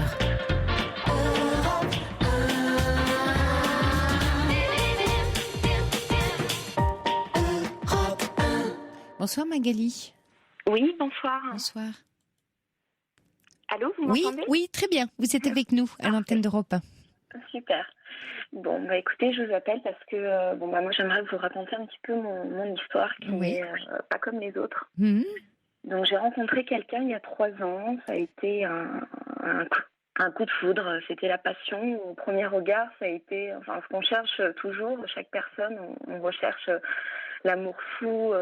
A: Bonsoir Magali.
I: Oui, bonsoir.
A: Bonsoir.
I: Allô, vous m'entendez ?
A: Oui, très bien. Vous êtes avec nous à l'antenne d'Europe 1.
I: Super. Bon, écoutez, je vous appelle parce que moi, j'aimerais vous raconter un petit peu mon histoire qui n'est pas comme les autres. Donc, j'ai rencontré quelqu'un il y a 3 ans. Ça a été un coup de foudre. C'était la passion. Au premier regard, ça a été... Enfin, ce qu'on cherche toujours, chaque personne, on recherche l'amour fou,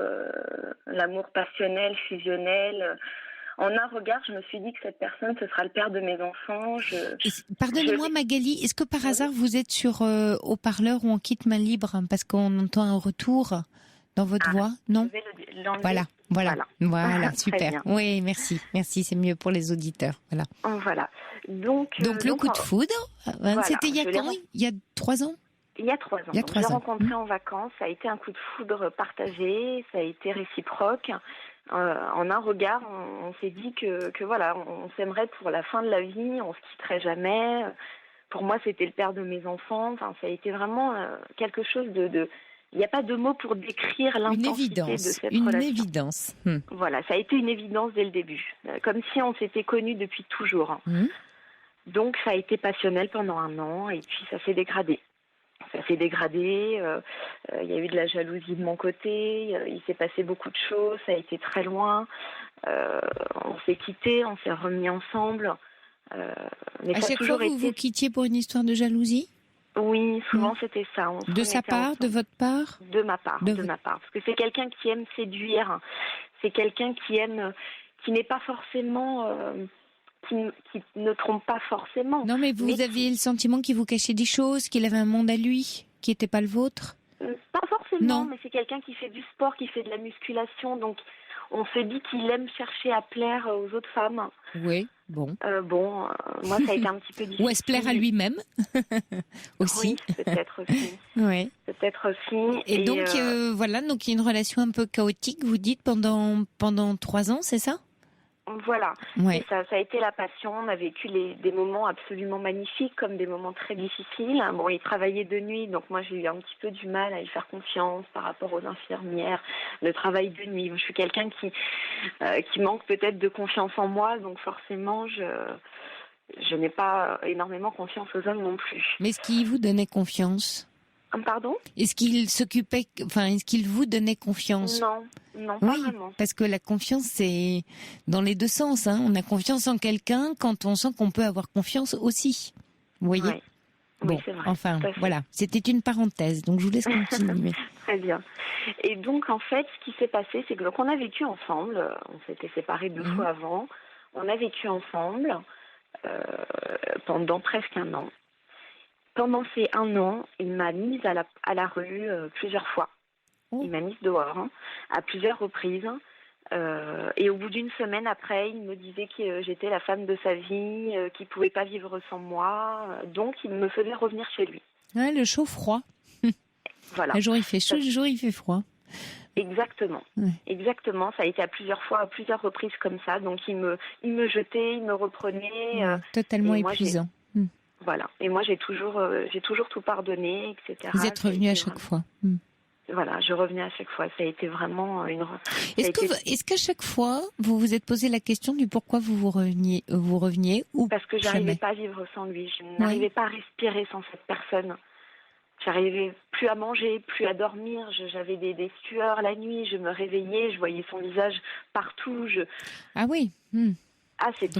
I: l'amour passionnel, fusionnel... En un regard, je me suis dit que cette personne, ce sera le père de mes enfants.
A: Pardonnez-moi Magali, est-ce que par hasard vous êtes sur haut-parleur ou en kit main libre parce qu'on entend un retour dans votre voix? Non. Voilà, super. Oui, merci, c'est mieux pour les auditeurs.
I: Voilà. Donc
A: le coup de foudre, c'était il y a quand? Il y a 3 ans?
I: Il y a 3 ans. Je l'ai rencontré en vacances. Ça a été un coup de foudre partagé. Ça a été réciproque. En un regard, on s'est dit que voilà, on s'aimerait pour la fin de la vie, on se quitterait jamais. Pour moi, c'était le père de mes enfants. Enfin, ça a été vraiment quelque chose de. Il n'y a pas de mots pour décrire l'intensité de cette relation.
A: Une évidence.
I: Voilà, ça a été une évidence dès le début, comme si on s'était connus depuis toujours. Donc, ça a été passionnel pendant 1 an et puis ça s'est dégradé. ça s'est dégradé. Il y a eu de la jalousie de mon côté. Il s'est passé beaucoup de choses. Ça a été très loin. On s'est quittés, on s'est remis ensemble.
A: Mais à chaque fois, vous quittiez pour une histoire de jalousie ?
I: Oui, souvent c'était ça.
A: De sa part, de votre part ?
I: De ma part, de ma part. Parce que c'est quelqu'un qui aime séduire. C'est quelqu'un qui aime, qui n'est pas forcément, qui ne trompe pas forcément.
A: Non, mais vous aviez le sentiment qu'il vous cachait des choses, qu'il avait un monde à lui, qui n'était pas le vôtre ?
I: Pas forcément, mais c'est quelqu'un qui fait du sport, qui fait de la musculation, donc on se dit qu'il aime chercher à plaire aux autres femmes.
A: Oui, bon.
I: Moi, ça a été un petit peu difficile.
A: Ou à se plaire à lui-même aussi.
I: Oui, peut-être aussi.
A: Oui.
I: Peut-être aussi.
A: Et donc, voilà, donc il y a une relation un peu chaotique, vous dites, pendant 3 ans, c'est ça ?
I: Voilà,
A: ouais.
I: Et ça a été la passion. On a vécu des moments absolument magnifiques comme des moments très difficiles. Bon, il travaillait de nuit, donc moi j'ai eu un petit peu du mal à y faire confiance par rapport aux infirmières. Le travail de nuit, je suis quelqu'un qui manque peut-être de confiance en moi, donc forcément je n'ai pas énormément confiance aux hommes non plus.
A: Mais est-ce qu'il vous donnait confiance ?
I: Pardon ?
A: Est-ce qu'il vous donnait confiance ?
I: Non, pas vraiment.
A: Parce que la confiance, c'est dans les deux sens. Hein. On a confiance en quelqu'un quand on sent qu'on peut avoir confiance aussi. Vous voyez ?
I: Oui.
A: Bon,
I: oui, c'est vrai.
A: enfin, voilà. C'était une parenthèse, donc je vous laisse continuer.
I: Très bien. Et donc, en fait, ce qui s'est passé, c'est que donc, on a vécu ensemble. On s'était séparés 2 fois avant. On a vécu ensemble pendant presque 1 an. Pendant ces 1 an, il m'a mise à la rue plusieurs fois. Il m'a mise dehors à plusieurs reprises. Et au bout d'1 semaine après, il me disait que j'étais la femme de sa vie, qu'il ne pouvait pas vivre sans moi. Donc, il me faisait revenir chez lui.
A: Ouais, le chaud-froid.
I: Voilà.
A: Un jour, il fait chaud, un jour, il fait froid.
I: Exactement.
A: Ouais.
I: Exactement. Ça a été à plusieurs reprises comme ça. Donc, il me jetait, il me reprenait.
A: Totalement épuisant.
I: Voilà. Et moi, j'ai toujours tout pardonné, etc.
A: Vous êtes revenu à chaque fois.
I: Voilà, je revenais à chaque fois. Ça a été vraiment une...
A: Est-ce qu'à chaque fois, vous vous êtes posé la question du pourquoi vous reveniez ou
I: Parce que j'arrivais pas à vivre sans lui. Je n'arrivais pas à respirer sans cette personne. J'arrivais plus à manger, plus à dormir. J'avais des sueurs la nuit. Je me réveillais, je voyais son visage partout.
A: Ah oui.
I: Ah, c'était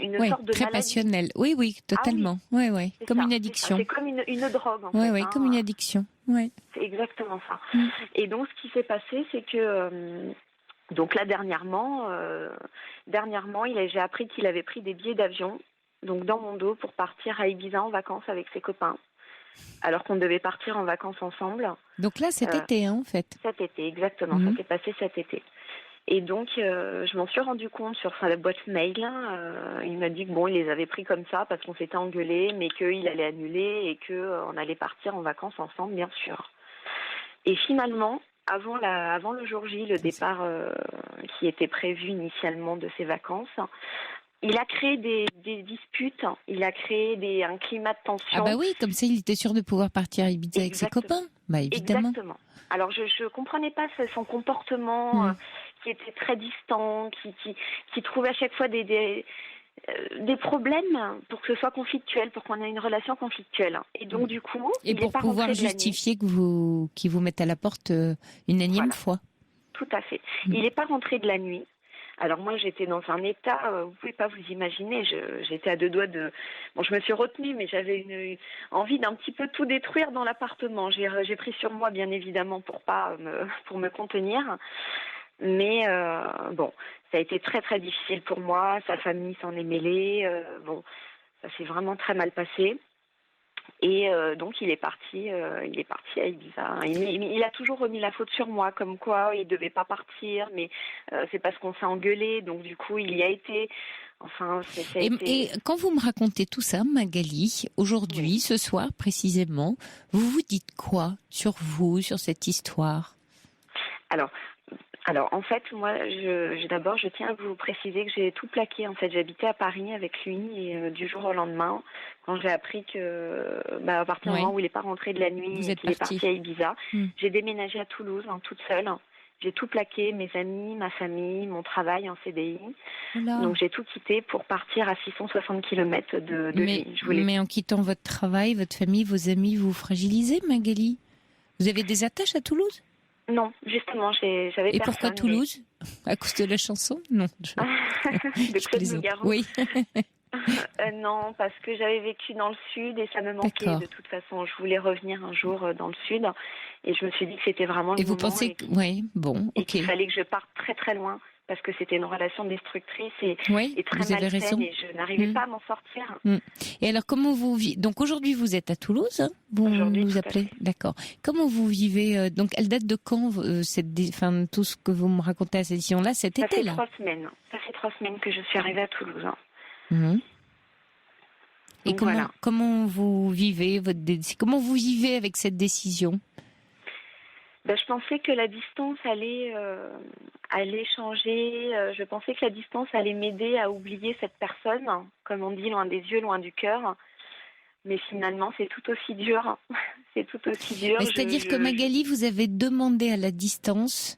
I: une sorte de
A: très
I: maladie.
A: Passionnel. Oui, totalement.
I: Ah oui.
A: Oui. Comme une addiction.
I: C'est comme une drogue, en fait.
A: Oui, comme une addiction. Ouais.
I: C'est exactement ça. Et donc, ce qui s'est passé, c'est que... donc là, dernièrement, j'ai appris qu'il avait pris des billets d'avion, donc dans mon dos, pour partir à Ibiza en vacances avec ses copains, alors qu'on devait partir en vacances ensemble.
A: Donc là, cet été, en fait.
I: Cet été, exactement. Ça s'est passé cet été. Et donc, je m'en suis rendu compte sur sa boîte mail. Il m'a dit que il les avait pris comme ça parce qu'on s'était engueulés, mais qu'il allait annuler et qu'on allait partir en vacances ensemble, bien sûr. Et finalement, avant le jour J, le départ qui était prévu initialement de ses vacances, il a créé des disputes, il a créé un climat de tension.
A: Ah bah oui, comme ça, il était sûr de pouvoir partir à Ibiza avec ses copains. Bah évidemment.
I: Exactement. Alors, je comprenais pas son comportement qui était très distant, qui trouvait à chaque fois des problèmes pour que ce soit conflictuel, pour qu'on ait une relation conflictuelle. Et donc, du coup,
A: il est pas rentré de la nuit. Et pour pouvoir justifier qu'ils vous mettent à la porte une énième fois.
I: Tout à fait. Il n'est pas rentré de la nuit. Alors moi, j'étais dans un état, vous pouvez pas vous imaginer, j'étais à 2 doigts de... Bon, je me suis retenue, mais j'avais une envie d'un petit peu tout détruire dans l'appartement. J'ai pris sur moi, bien évidemment, pour me contenir. Mais ça a été très, très difficile pour moi. Sa famille s'en est mêlée. Ça s'est vraiment très mal passé. Et donc il est parti à Ibiza. Il a toujours remis la faute sur moi, comme quoi il devait pas partir, mais c'est parce qu'on s'est engueulé, donc du coup il y a été. Enfin,
A: et quand vous me racontez tout ça, Magali, aujourd'hui, ce soir précisément, vous vous dites quoi sur vous, sur cette histoire ?
I: Alors, en fait, moi, d'abord, je tiens à vous préciser que j'ai tout plaqué. En fait, j'habitais à Paris avec lui et du jour au lendemain, quand j'ai appris que, à partir du moment où il n'est pas rentré de la nuit et qu'il est parti à Ibiza, j'ai déménagé à Toulouse, toute seule. J'ai tout plaqué, mes amis, ma famille, mon travail en CDI.
A: Oula.
I: Donc j'ai tout quitté pour partir à 660 km de vie.
A: Mais en quittant votre travail, votre famille, vos amis, vous fragilisez, Magali? Vous avez des attaches à Toulouse?
I: Non, justement, j'avais personne.
A: Et pourquoi Toulouse? À cause de la chanson? Non.
I: De Claude Nougaro.
A: Oui.
I: Non, parce que j'avais vécu dans le sud et ça me manquait.
A: D'accord.
I: De toute façon. Je voulais revenir un jour dans le sud et je me suis dit que c'était vraiment le moment.
A: Et vous pensez que... Oui, bon,
I: et
A: ok.
I: qu'il fallait que je parte très très loin parce que c'était une relation destructrice et très
A: vous avez raison.
I: malsaine et je n'arrivais pas à m'en sortir.
A: Et alors, comment vous vivez? Donc aujourd'hui, vous êtes à Toulouse, hein, vous nous appelez? D'accord. Comment vous vivez? Donc, elle date de quand tout ce que vous me racontez à cette édition-là, cet été-là?
I: Ça fait 3 semaines que je suis arrivée à Toulouse.
A: Et
I: donc,
A: comment vous vivez comment vous vivez avec cette décision?
I: Je pensais que la distance allait changer. Je pensais que la distance allait m'aider à oublier cette personne, comme on dit, loin des yeux, loin du cœur. Mais finalement, c'est tout aussi dur. C'est tout aussi dur.
A: C'est-à-dire que Magali, vous avez demandé à la distance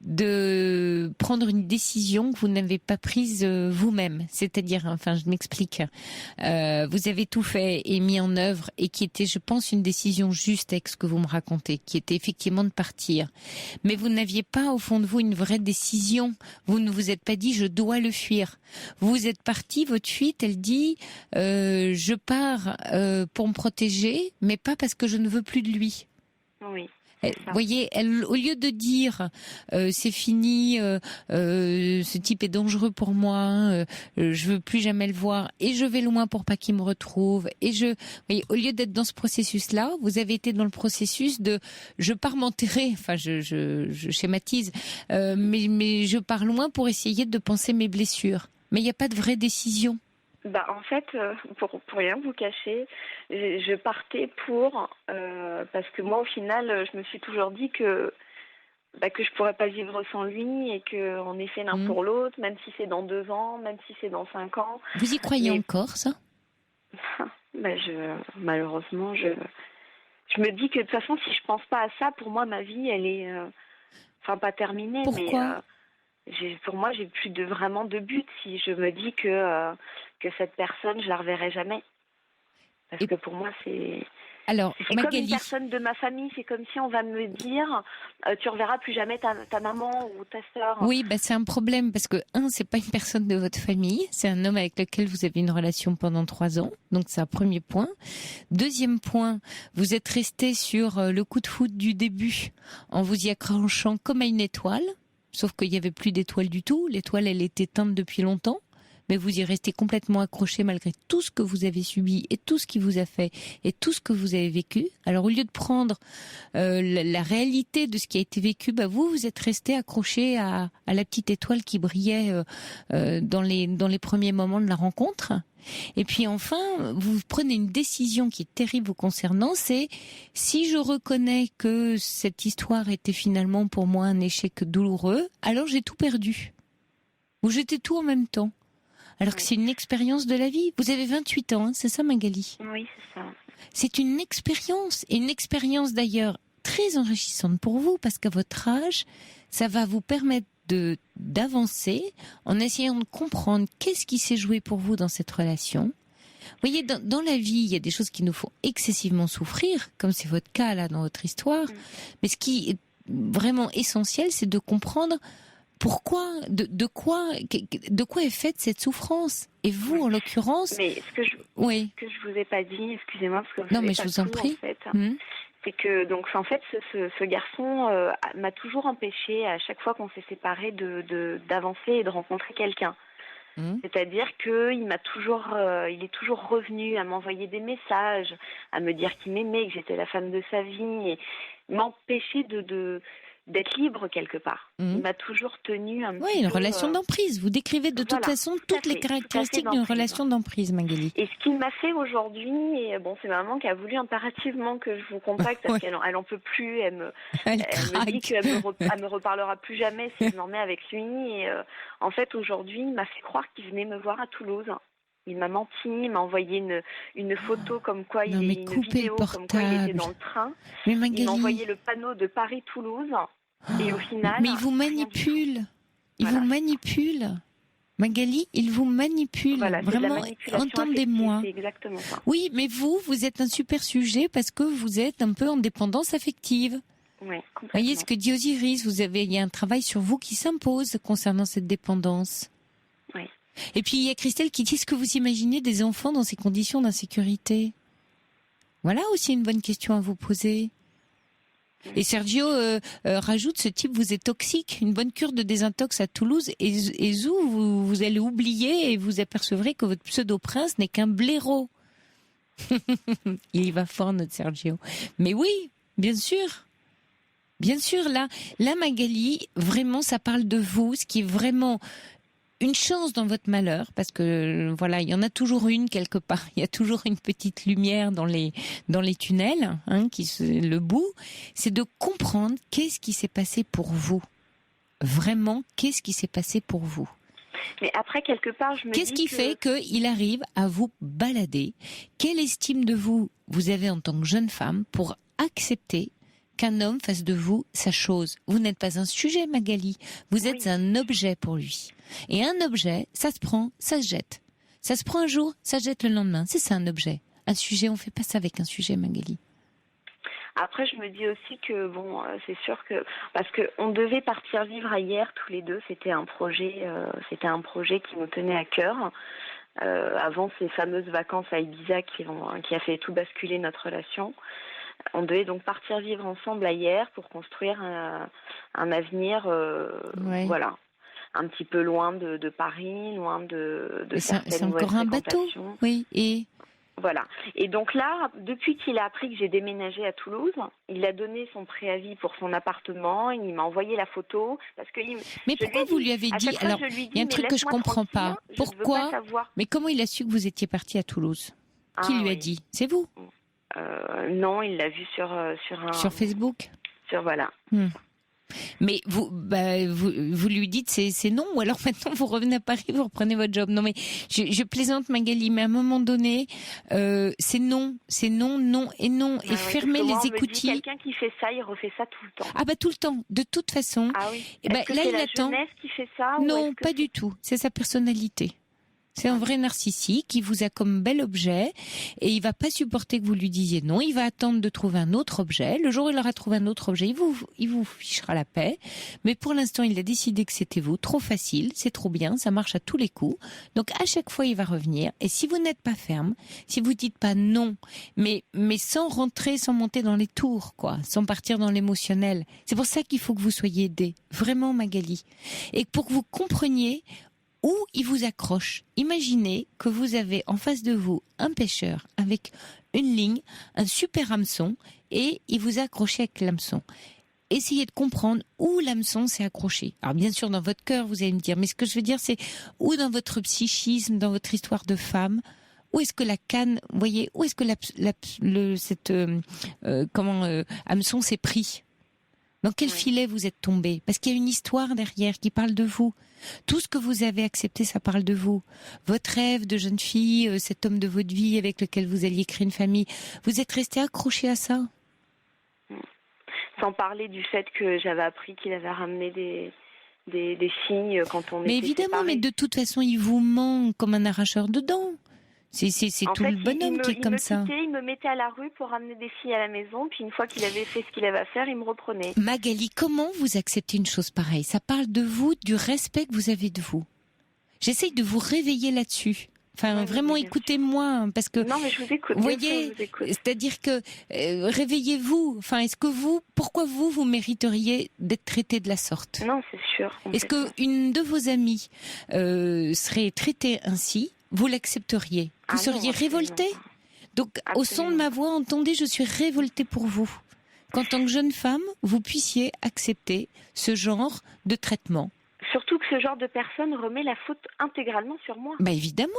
A: de prendre une décision que vous n'avez pas prise vous-même. C'est-à-dire, je m'explique. Vous avez tout fait et mis en œuvre et qui était, je pense, une décision juste avec ce que vous me racontez, qui était effectivement de partir. Mais vous n'aviez pas au fond de vous une vraie décision. Vous ne vous êtes pas dit, je dois le fuir. Vous êtes parti, votre fuite, elle dit, je pars pour me protéger, mais pas parce que je ne veux plus de lui.
I: Oui.
A: Vous voyez, elle, au lieu de dire c'est fini, ce type est dangereux pour moi, je veux plus jamais le voir et je vais loin pour pas qu'il me retrouve. Et vous voyez, au lieu d'être dans ce processus-là, vous avez été dans le processus de je pars m'enterrer. Enfin, je schématise, mais je pars loin pour essayer de penser mes blessures. Mais il n'y a pas de vraie décision.
I: En fait, pour rien vous cacher, je partais parce que moi, au final, je me suis toujours dit que je pourrais pas vivre sans lui et qu'on est fait l'un pour l'autre, même si c'est dans 2 ans, même si c'est dans 5 ans.
A: Vous y croyez encore, ça?
I: Malheureusement, je me dis que de toute façon, si je pense pas à ça, pour moi, ma vie, elle est, pas terminée.
A: Pourquoi?
I: Pour moi, j'ai plus vraiment de but si je me dis que cette personne, je la reverrai jamais. Parce que pour moi, c'est
A: Magali,
I: comme une personne de ma famille. C'est comme si on va me dire, tu reverras plus jamais ta maman ou ta sœur.
A: Oui, c'est un problème parce que c'est pas une personne de votre famille, c'est un homme avec lequel vous avez une relation pendant 3 ans. Donc c'est un premier point. Deuxième point, vous êtes resté sur le coup de foudre du début en vous y accrochant comme à une étoile. Sauf qu'il n'y avait plus d'étoile du tout. L'étoile, elle était éteinte depuis longtemps. Mais vous y restez complètement accroché malgré tout ce que vous avez subi et tout ce qui vous a fait et tout ce que vous avez vécu. Alors, au lieu de prendre la réalité de ce qui a été vécu, vous êtes resté accroché à la petite étoile qui brillait dans les premiers moments de la rencontre. Et puis enfin, vous prenez une décision qui est terrible vous concernant, c'est si je reconnais que cette histoire était finalement pour moi un échec douloureux, alors j'ai tout perdu. Vous jetez tout en même temps. Alors que c'est une expérience de la vie. Vous avez 28 ans, c'est ça Magali?
I: Oui, c'est ça.
A: C'est une expérience, et une expérience d'ailleurs très enrichissante pour vous, parce qu'à votre âge, ça va vous permettre d'avancer en essayant de comprendre qu'est-ce qui s'est joué pour vous dans cette relation. Vous voyez, dans la vie, il y a des choses qui nous font excessivement souffrir, comme c'est votre cas là dans votre histoire. Mais ce qui est vraiment essentiel, c'est de comprendre pourquoi, de quoi est faite cette souffrance. Et vous, en l'occurrence...
I: Mais ce que je vous ai pas dit, excusez-moi, parce que vous
A: non, mais je vous en prie.
I: En fait, c'est que donc en fait ce garçon m'a toujours empêché à chaque fois qu'on s'est séparés d'avancer et de rencontrer quelqu'un. C'est-à-dire qu'il il est toujours revenu à m'envoyer des messages, à me dire qu'il m'aimait, que j'étais la femme de sa vie, et m'empêcher d'être libre quelque part. Il m'a toujours tenu un petit peu...
A: Oui, une relation d'emprise. Vous décrivez de toute façon toutes les caractéristiques d'une relation d'emprise, Magali.
I: Et ce qu'il m'a fait aujourd'hui, et c'est ma maman qui a voulu impérativement que je vous contacte parce qu'elle en peut plus. Elle me dit qu'elle me reparlera plus jamais si je m'en remets avec lui. Et en fait, aujourd'hui, il m'a fait croire qu'il venait me voir à Toulouse. Il m'a menti, il m'a envoyé une photo comme quoi une vidéo comme quoi il était dans le train.
A: Mais Magali...
I: Il m'a envoyé le panneau de Paris-Toulouse. Et au final...
A: Mais il vous manipule. Il vous manipule. Magali, il vous manipule.
I: Voilà,
A: vraiment, entendez-moi.
I: C'est exactement ça.
A: Oui, mais vous êtes un super sujet parce que vous êtes un peu en dépendance affective.
I: Oui, complètement.
A: Voyez ce que dit Osiris, il y a un travail sur vous qui s'impose concernant cette dépendance.
I: Oui.
A: Et puis il y a Christelle qui dit, est-ce que vous imaginez des enfants dans ces conditions d'insécurité ? Voilà aussi une bonne question à vous poser. Et Sergio rajoute, ce type vous est toxique. Une bonne cure de désintox à Toulouse et vous allez oublier et vous apercevrez que votre pseudo-prince n'est qu'un blaireau. Il y va fort, notre Sergio. Mais oui, bien sûr. Bien sûr, là, Magali, vraiment, ça parle de vous, ce qui est vraiment une chance dans votre malheur, parce que voilà, il y en a toujours une quelque part. Il y a toujours une petite lumière dans les tunnels, le bout. C'est de comprendre qu'est-ce qui s'est passé pour vous. Vraiment, qu'est-ce qui s'est passé pour vous.
I: Mais après, quelque part, je me dis
A: qu'est-ce qui fait qu'il arrive à vous balader ? Quelle estime de vous avez en tant que jeune femme pour accepter qu'un homme fasse de vous sa chose ? Vous n'êtes pas un sujet, Magali. Vous êtes un objet pour lui. Et un objet, ça se prend, ça se jette. Ça se prend un jour, ça se jette le lendemain. C'est ça un objet. Un sujet, on fait pas ça avec un sujet, Magali.
I: Après, je me dis aussi que c'est sûr que parce que on devait partir vivre ailleurs tous les deux. C'était un projet qui nous tenait à cœur. Avant ces fameuses vacances à Ibiza qui a fait tout basculer notre relation. On devait donc partir vivre ensemble ailleurs pour construire un avenir, voilà, un petit peu loin de Paris, loin de certaines
A: c'est encore un bateau, oui. Et
I: voilà. Et donc là, depuis qu'il a appris que j'ai déménagé à Toulouse, il a donné son préavis pour son appartement, il m'a envoyé la photo parce que.
A: Mais pourquoi vous lui avez dit ? Alors, il y a un truc que je comprends pas. Pourquoi ? Mais comment il a su que vous étiez partie à Toulouse ? Qui lui a dit ? C'est vous ?
I: Non, il l'a vu sur
A: Facebook.
I: Voilà.
A: Mais vous lui dites c'est non, ou alors maintenant vous revenez à Paris, vous reprenez votre job. Non mais je plaisante, Magali, mais à un moment donné c'est non et non, et fermez les écoutilles.
I: Quelqu'un qui fait ça, il refait ça tout le temps.
A: Ah bah tout le temps, de toute façon.
I: Ah oui.
A: Là
I: c'est
A: il
I: la
A: attend.
I: Jeunesse qui fait ça,
A: non, pas du tout. C'est sa personnalité. C'est un vrai narcissique qui vous a comme bel objet et il va pas supporter que vous lui disiez non. Il va attendre de trouver un autre objet. Le jour où il aura trouvé un autre objet, il vous fichera la paix. Mais pour l'instant, il a décidé que c'était vous. Trop facile, c'est trop bien, ça marche à tous les coups. Donc à chaque fois, il va revenir. Et si vous n'êtes pas ferme, si vous dites pas non, mais sans rentrer, sans monter dans les tours, quoi, sans partir dans l'émotionnel. C'est pour ça qu'il faut que vous soyez aidés. Vraiment, Magali. Et pour que vous compreniez où il vous accroche. Imaginez que vous avez en face de vous un pêcheur avec une ligne, un super hameçon, et il vous a accroché avec l'hameçon. Essayez de comprendre où l'hameçon s'est accroché. Alors bien sûr, dans votre cœur, vous allez me dire, mais ce que je veux dire, c'est où dans votre psychisme, dans votre histoire de femme, où est-ce que la canne, vous voyez, où est-ce que hameçon s'est pris ? Dans quel filet vous êtes tombé ? Parce qu'il y a une histoire derrière qui parle de vous. Tout ce que vous avez accepté, ça parle de vous. Votre rêve de jeune fille, cet homme de votre vie avec lequel vous alliez créer une famille, vous êtes resté accroché à ça.
I: Sans parler du fait que j'avais appris qu'il avait ramené des filles quand on était séparés.
A: Mais évidemment, mais de toute façon, il vous ment comme un arracheur de dents. C'est tout le bonhomme qui est comme ça.
I: Il me mettait à la rue pour ramener des filles à la maison, puis une fois qu'il avait fait ce qu'il avait à faire, il me reprenait.
A: Magali, comment vous acceptez une chose pareille ? Ça parle de vous, du respect que vous avez de vous. J'essaye de vous réveiller là-dessus. Enfin, vraiment, écoutez-moi, parce que...
I: Non, mais je vous écoute.
A: Vous voyez, c'est-à-dire que réveillez-vous. Enfin, pourquoi vous mériteriez d'être traité de la sorte ?
I: Non, c'est sûr.
A: Est-ce qu'une de vos amies serait traitée ainsi ? Vous l'accepteriez ? Vous seriez révolté ? Donc, au son de ma voix, entendez, je suis révoltée pour vous. Qu'en tant que jeune femme, vous puissiez accepter ce genre de traitement.
I: Surtout que ce genre de personne remet la faute intégralement sur moi.
A: Bah évidemment.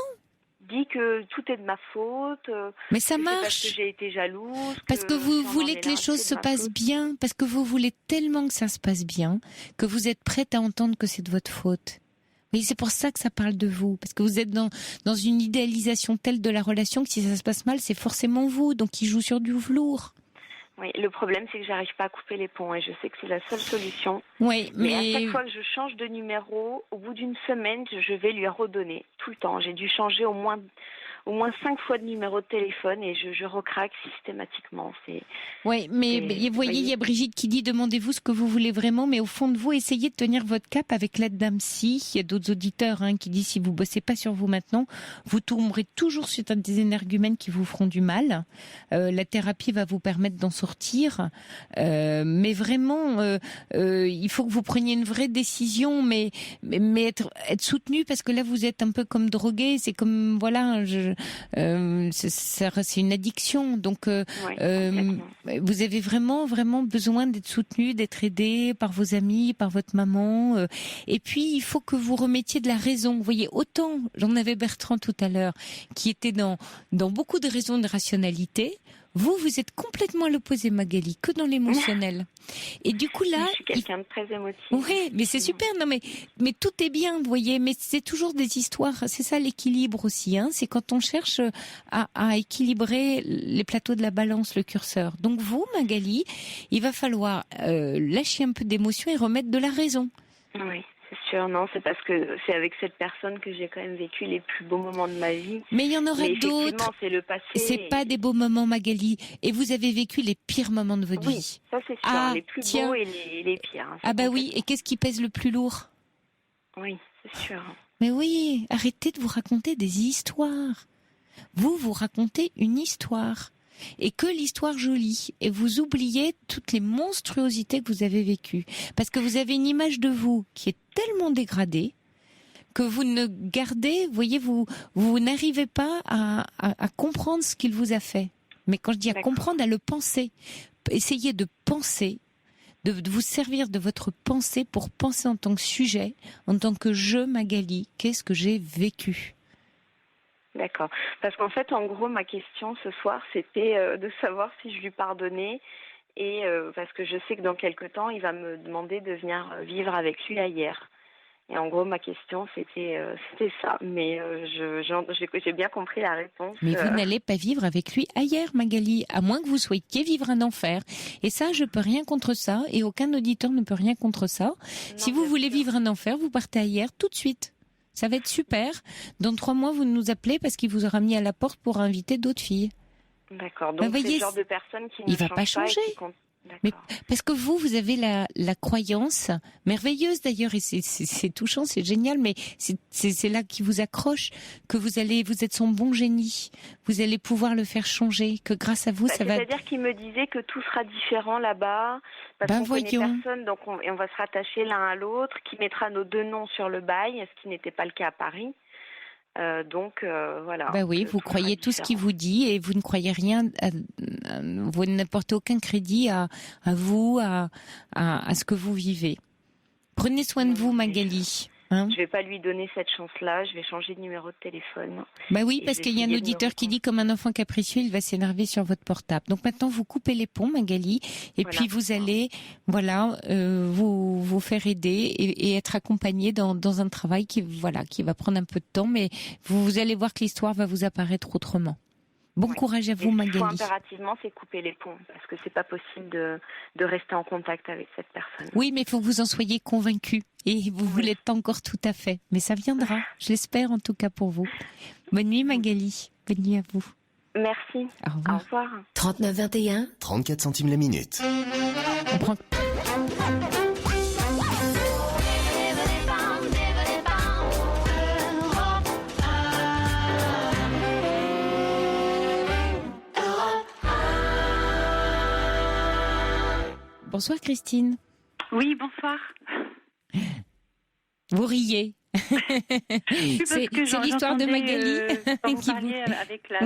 I: Dit que tout est de ma faute.
A: Mais ça marche.
I: Parce que j'ai été jalouse.
A: Parce que vous voulez que les choses se passent bien. Parce que vous voulez tellement que ça se passe bien que vous êtes prête à entendre que c'est de votre faute. Oui, c'est pour ça que ça parle de vous. Parce que vous êtes dans une idéalisation telle de la relation que si ça se passe mal, c'est forcément vous. Donc il joue sur du velours.
I: Oui, le problème, c'est que j'arrive pas à couper les ponts et je sais que c'est la seule solution.
A: Oui, mais
I: à chaque fois que je change de numéro, au bout d'une semaine, je vais lui redonner tout le temps. J'ai dû changer au moins 5 fois de numéro de téléphone et je recraque systématiquement.
A: Oui, mais vous voyez, il y a Brigitte qui dit demandez-vous ce que vous voulez vraiment, mais au fond de vous, essayez de tenir votre cap avec l'aide d'un psy. Il y a d'autres auditeurs qui disent si vous bossez pas sur vous maintenant, vous tomberez toujours sur des énergumènes qui vous feront du mal. La thérapie va vous permettre d'en sortir, mais vraiment, il faut que vous preniez une vraie décision, mais être soutenu, parce que là vous êtes un peu comme drogué, c'est comme c'est une addiction, donc vous avez vraiment besoin d'être soutenu, d'être aidé par vos amis, par votre maman, et puis il faut que vous remettiez de la raison. Vous voyez, autant j'en avais Bertrand tout à l'heure qui était dans beaucoup de raisons de rationalité. Vous êtes complètement à l'opposé, Magali, que dans l'émotionnel. Et du coup là,
I: je suis quelqu'un de très émotif.
A: Oui, mais c'est super. Non, mais tout est bien, vous voyez. Mais c'est toujours des histoires. C'est ça l'équilibre aussi. C'est quand on cherche à équilibrer les plateaux de la balance, le curseur. Donc vous, Magali, il va falloir lâcher un peu d'émotion et remettre de la raison.
I: Oui. C'est sûr, non, c'est parce que c'est avec cette personne que j'ai quand même vécu les plus beaux moments de ma vie.
A: Mais il y en aura d'autres.
I: C'est le passé.
A: C'est pas des beaux moments, Magali. Et vous avez vécu les pires moments de votre vie.
I: Oui, ça c'est sûr. Les plus beaux et les pires.
A: Oui. Et qu'est-ce qui pèse le plus lourd?
I: Oui, c'est sûr.
A: Mais oui, arrêtez de vous raconter des histoires. Vous racontez une histoire. Et que l'histoire jolie, et vous oubliez toutes les monstruosités que vous avez vécues, parce que vous avez une image de vous qui est tellement dégradée que vous ne gardez, voyez, vous n'arrivez pas à comprendre ce qu'il vous a fait. Mais quand je dis à comprendre, à le penser, essayez de penser, de vous servir de votre pensée pour penser en tant que sujet, en tant que je, Magali, qu'est-ce que j'ai vécu?
I: D'accord. Parce qu'en fait, en gros, ma question ce soir, c'était de savoir si je lui pardonnais. Et parce que je sais que dans quelques temps, il va me demander de venir vivre avec lui ailleurs. Et en gros, ma question, c'était ça. Mais j'ai bien compris la réponse.
A: Mais vous n'allez pas vivre avec lui ailleurs, Magali, à moins que vous souhaitiez vivre un enfer. Et ça, je peux rien contre ça. Et aucun auditeur ne peut rien contre ça. Non, si vous voulez vivre un enfer, vous partez ailleurs tout de suite. Ça va être super. Dans 3 mois, vous nous appelez parce qu'il vous aura mis à la porte pour inviter d'autres filles.
I: D'accord. Donc c'est le genre de personne qui ne
A: va pas changer. Mais parce que vous avez la croyance merveilleuse d'ailleurs, et c'est touchant, c'est génial, mais c'est là qui vous accroche, que vous êtes son bon génie, vous allez pouvoir le faire changer, que grâce à vous ça va.
I: C'est-à-dire qu'il me disait que tout sera différent là-bas, parce qu'on connaît personne, donc on va se rattacher l'un à l'autre, qui mettra nos 2 noms sur le bail, ce qui n'était pas le cas à Paris. Voilà.
A: Oui, vous croyez tout ce qu'il vous dit et vous ne croyez rien, vous n'apportez aucun crédit à vous, à ce que vous vivez. Prenez soin de vous, Magali.
I: Je vais pas lui donner cette chance-là, je vais changer de numéro de téléphone.
A: Oui, parce qu'il y a un auditeur qui dit comme un enfant capricieux, il va s'énerver sur votre portable. Donc maintenant, vous coupez les ponts, Magali, et puis vous allez, vous faire aider et être accompagné dans un travail qui va prendre un peu de temps, mais vous allez voir que l'histoire va vous apparaître autrement. Bon courage à vous, Magali.
I: Ce qu'il faut impérativement, c'est couper les ponts, parce que c'est pas possible de rester en contact avec cette personne.
A: Oui, mais il faut que vous en soyez convaincus. Et vous l'êtes pas encore tout à fait. Mais ça viendra. Je l'espère en tout cas pour vous. Bonne nuit, Magali. Bonne nuit à vous.
I: Merci.
A: Au revoir.
H: 3921.
B: 34 centimes la minute.
A: On prend... Bonsoir Christine.
J: Oui, bonsoir.
A: Vous riez. C'est l'histoire de Magali.
J: Quand vous parliez avec la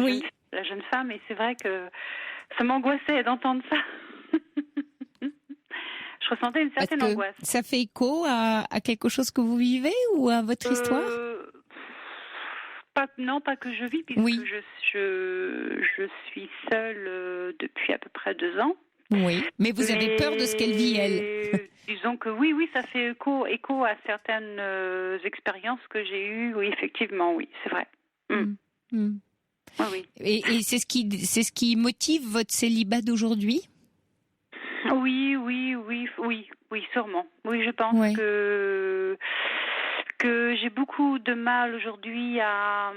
J: jeune femme, et c'est vrai que ça m'angoissait d'entendre ça. Je ressentais une certaine angoisse.
A: Ça fait écho à quelque chose que vous vivez ou à votre histoire?
J: Non, pas que je vis, puisque je suis seule depuis à peu près 2 ans.
A: Oui, mais vous avez peur de ce qu'elle vit, elle.
J: Disons que oui, ça fait écho à certaines expériences que j'ai eues. Oui, effectivement, oui, c'est vrai.
A: Oui. Et c'est ce qui motive votre célibat d'aujourd'hui?
J: Oui, sûrement. Oui, je pense que j'ai beaucoup de mal aujourd'hui à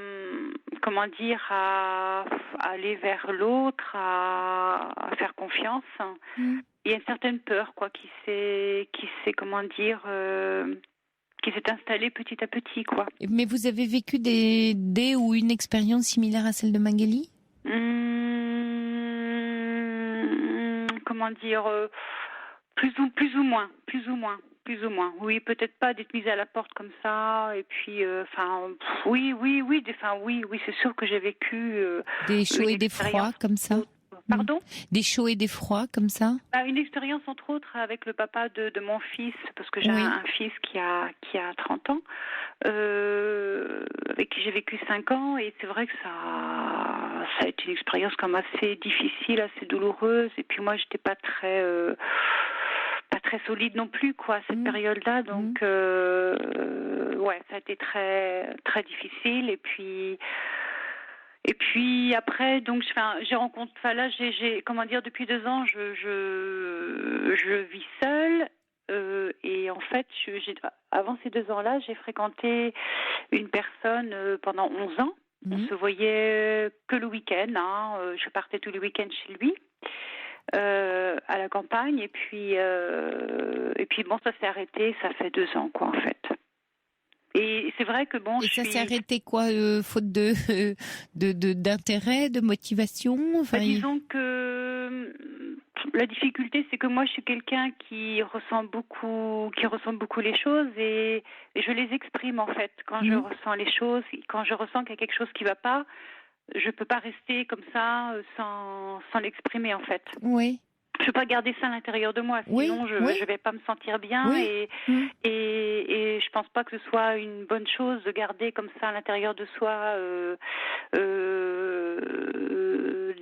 J: aller vers l'autre, à faire confiance. Il y a une certaine peur, qui s'est installée petit à petit, quoi.
A: Mais vous avez vécu des ou une expérience similaire à celle de Magali?
J: Plus ou moins. Oui, peut-être pas d'être mise à la porte comme ça. Et puis, c'est sûr que j'ai vécu
A: des chauds et des froids comme ça.
J: Pardon ?
A: Des chauds et des froids comme ça.
J: Une expérience entre autres avec le papa de mon fils, parce que j'ai un fils qui a 30 ans, avec qui j'ai vécu 5 ans, et c'est vrai que ça a été une expérience comme assez difficile, assez douloureuse. Et puis moi, j'étais pas très solide non plus, cette période-là. Donc, ça a été très, très difficile. Et puis après, donc, j'ai rencontré. Là, depuis 2 ans, je vis seule. Et en fait, avant ces 2 ans-là, j'ai fréquenté une personne pendant 11 ans. On se voyait que le week-end. Je partais tous les week-ends chez lui. À la campagne, et puis ça s'est arrêté, ça fait 2 ans en fait. Et c'est vrai que
A: ça s'est arrêté faute d'intérêt, de motivation,
J: disons que la difficulté, c'est que moi je suis quelqu'un qui ressent beaucoup les choses, et je les exprime en fait quand je ressens les choses, quand je ressens qu'il y a quelque chose qui va pas. Je peux pas rester comme ça sans l'exprimer en fait.
A: Oui.
J: Je peux pas garder ça à l'intérieur de moi, sinon je vais pas me sentir bien, et je pense pas que ce soit une bonne chose de garder comme ça à l'intérieur de soi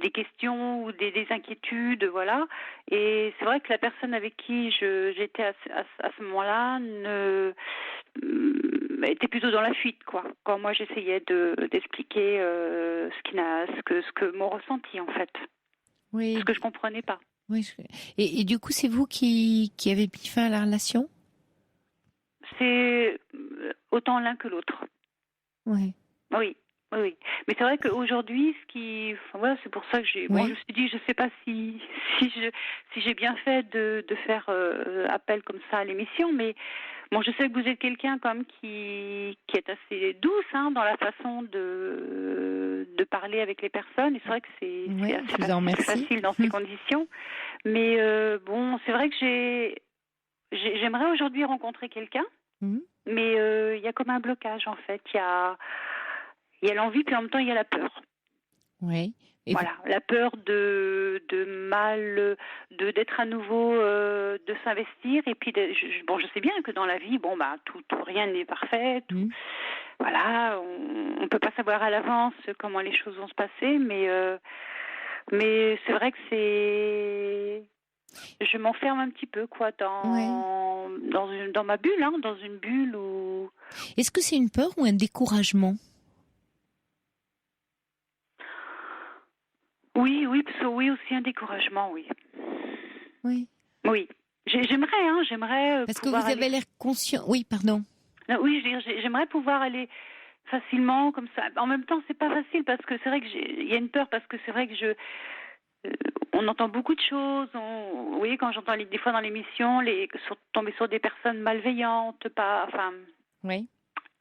J: des questions ou des inquiétudes, voilà. Et c'est vrai que la personne avec qui j'étais à ce moment-là était plutôt dans la fuite, quand moi j'essayais d'expliquer ce que mon ressenti en fait, ce que je comprenais pas.
A: Oui. Et du coup, c'est vous qui avez mis fin à la relation?
J: C'est autant l'un que l'autre.
A: Oui.
J: Oui. Mais c'est vrai qu'aujourd'hui, c'est pour ça que je me suis dit, je sais pas si j'ai bien fait de faire appel comme ça à l'émission, mais je sais que vous êtes quelqu'un comme qui est assez douce dans la façon de parler avec les personnes, et c'est vrai que c'est assez facile dans ces conditions. Mais c'est vrai que j'aimerais aujourd'hui rencontrer quelqu'un, mais il y a comme un blocage en fait. Il y a l'envie, puis en même temps il y a la peur.
A: Oui.
J: La peur d'être à nouveau, de s'investir, et puis je sais bien que dans la vie, rien n'est parfait. Voilà, on peut pas savoir à l'avance comment les choses vont se passer, mais c'est vrai que je m'enferme un petit peu dans ma bulle, dans une bulle où.
A: Est-ce que c'est une peur ou un découragement?
J: Oui, aussi un découragement, oui. Oui. J'aimerais.
A: Parce que vous avez l'air conscient. Oui, pardon.
J: Oui, j'aimerais pouvoir aller facilement comme ça. En même temps, c'est pas facile parce que c'est vrai que il y a une peur, parce que c'est vrai que on entend beaucoup de choses. Vous voyez, quand j'entends des fois dans l'émission, tomber sur des personnes malveillantes,
A: Oui.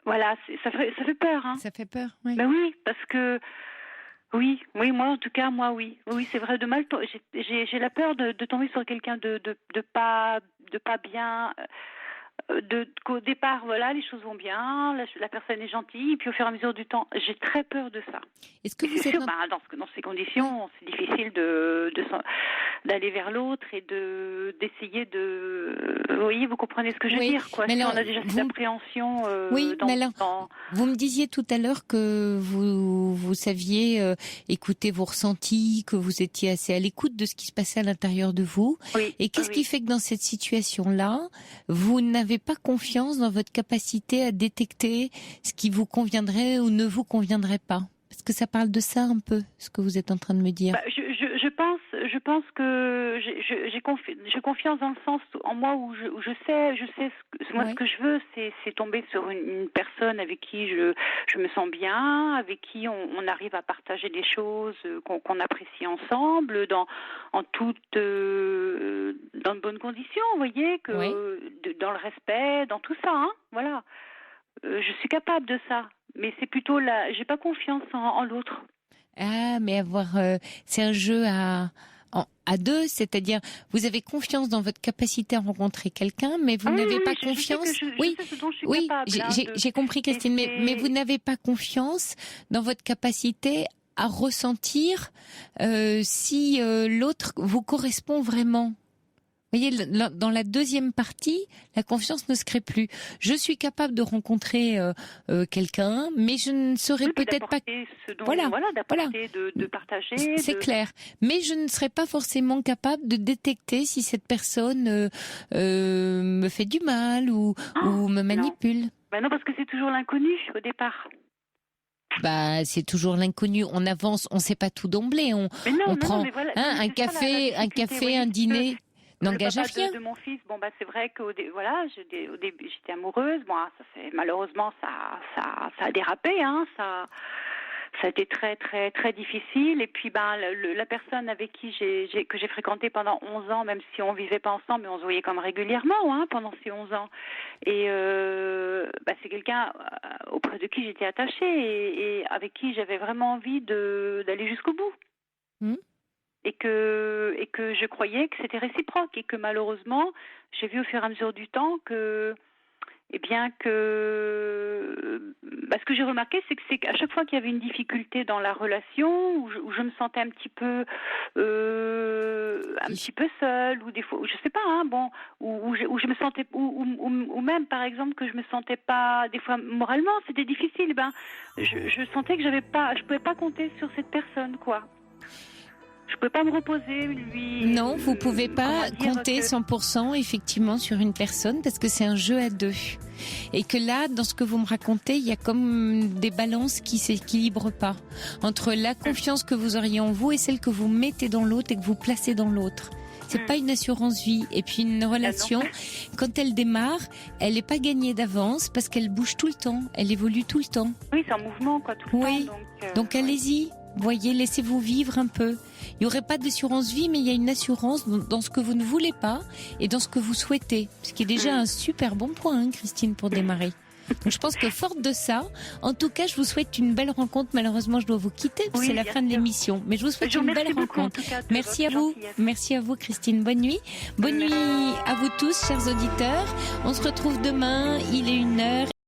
J: Voilà, ça fait peur.
A: Ça fait peur, oui.
J: Ben oui, parce que. Oui, moi en tout cas, oui, c'est vrai, j'ai la peur de tomber sur quelqu'un de pas bien, qu'au départ, les choses vont bien, la personne est gentille, et puis au fur et à mesure du temps, j'ai très peur de ça.
A: Est-ce que vous êtes
J: dans ces conditions, c'est difficile d'aller vers l'autre et d'essayer de. Vous voyez, vous comprenez ce que je veux dire, quoi. Si on a déjà cette appréhension.
A: Vous me disiez tout à l'heure que vous saviez écouter vos ressentis, que vous étiez assez à l'écoute de ce qui se passait à l'intérieur de vous.
J: Oui,
A: et qu'est-ce qui fait que dans cette situation-là, vous n'avez pas confiance dans votre capacité à détecter ce qui vous conviendrait ou ne vous conviendrait pas? Parce que ça parle de ça un peu, ce que vous êtes en train de me dire.
J: Je pense que j'ai confiance dans le sens en moi où je sais ce que je veux, c'est tomber sur une personne avec qui je me sens bien, avec qui on arrive à partager des choses qu'on apprécie ensemble dans de bonnes conditions, vous voyez, dans le respect, dans tout ça, hein, voilà. Je suis capable de ça, mais c'est plutôt j'ai pas confiance en l'autre.
A: Ah, mais c'est un jeu à deux, c'est-à-dire vous avez confiance dans votre capacité à rencontrer quelqu'un, mais vous n'avez pas confiance. J'ai compris, Christine, mais vous n'avez pas confiance dans votre capacité à ressentir si l'autre vous correspond vraiment. Vous voyez, dans la deuxième partie, la confiance ne se crée plus. Je suis capable de rencontrer quelqu'un, mais je ne serai peut-être pas...
J: De partager.
A: C'est clair. Mais je ne serai pas forcément capable de détecter si cette personne me fait du mal ou me manipule.
J: Non, parce que c'est toujours l'inconnu au départ.
A: C'est toujours l'inconnu. On avance, on ne sait pas tout d'emblée. On prend un café, un dîner... n'engage à rien.
J: De mon fils, c'est vrai qu'au début j'étais amoureuse. Malheureusement ça a dérapé, hein. Ça a été très très très difficile. Et puis la personne avec qui que j'ai fréquenté pendant 11 ans, même si on vivait pas ensemble, mais on se voyait comme régulièrement, hein, pendant ces 11 ans. Et c'est quelqu'un auprès de qui j'étais attachée et avec qui j'avais vraiment envie d'aller jusqu'au bout. Et que je croyais que c'était réciproque et que malheureusement j'ai vu au fur et à mesure du temps ce que j'ai remarqué, c'est qu'à chaque fois qu'il y avait une difficulté dans la relation, où je me sentais un petit peu seule, ou des fois, je sais pas, hein, où je me sentais, ou même par exemple que je me sentais pas, des fois moralement, c'était difficile. Je sentais que je pouvais pas compter sur cette personne, quoi. Je peux pas me reposer, lui.
A: Non, vous pouvez pas compter 100% effectivement sur une personne parce que c'est un jeu à deux. Et que là, dans ce que vous me racontez, il y a comme des balances qui s'équilibrent pas entre la confiance que vous auriez en vous et celle que vous mettez dans l'autre et que vous placez dans l'autre. C'est pas une assurance vie. Et puis une relation, quand elle démarre, elle n'est pas gagnée d'avance parce qu'elle bouge tout le temps, elle évolue tout le temps.
J: Oui, c'est en mouvement, quoi, tout le temps.
A: Donc allez-y. Voyez, laissez-vous vivre un peu. Il n'y aurait pas d'assurance vie, mais il y a une assurance dans ce que vous ne voulez pas et dans ce que vous souhaitez. Ce qui est déjà un super bon point, hein, Christine, pour démarrer. Donc je pense que forte de ça, en tout cas, je vous souhaite une belle rencontre. Malheureusement, je dois vous quitter, c'est la fin de l'émission. Mais je vous souhaite une belle rencontre. Merci à vous. Merci à vous, Christine. Bonne nuit. Bonne nuit à vous tous, chers auditeurs. On se retrouve demain. Il est 1h.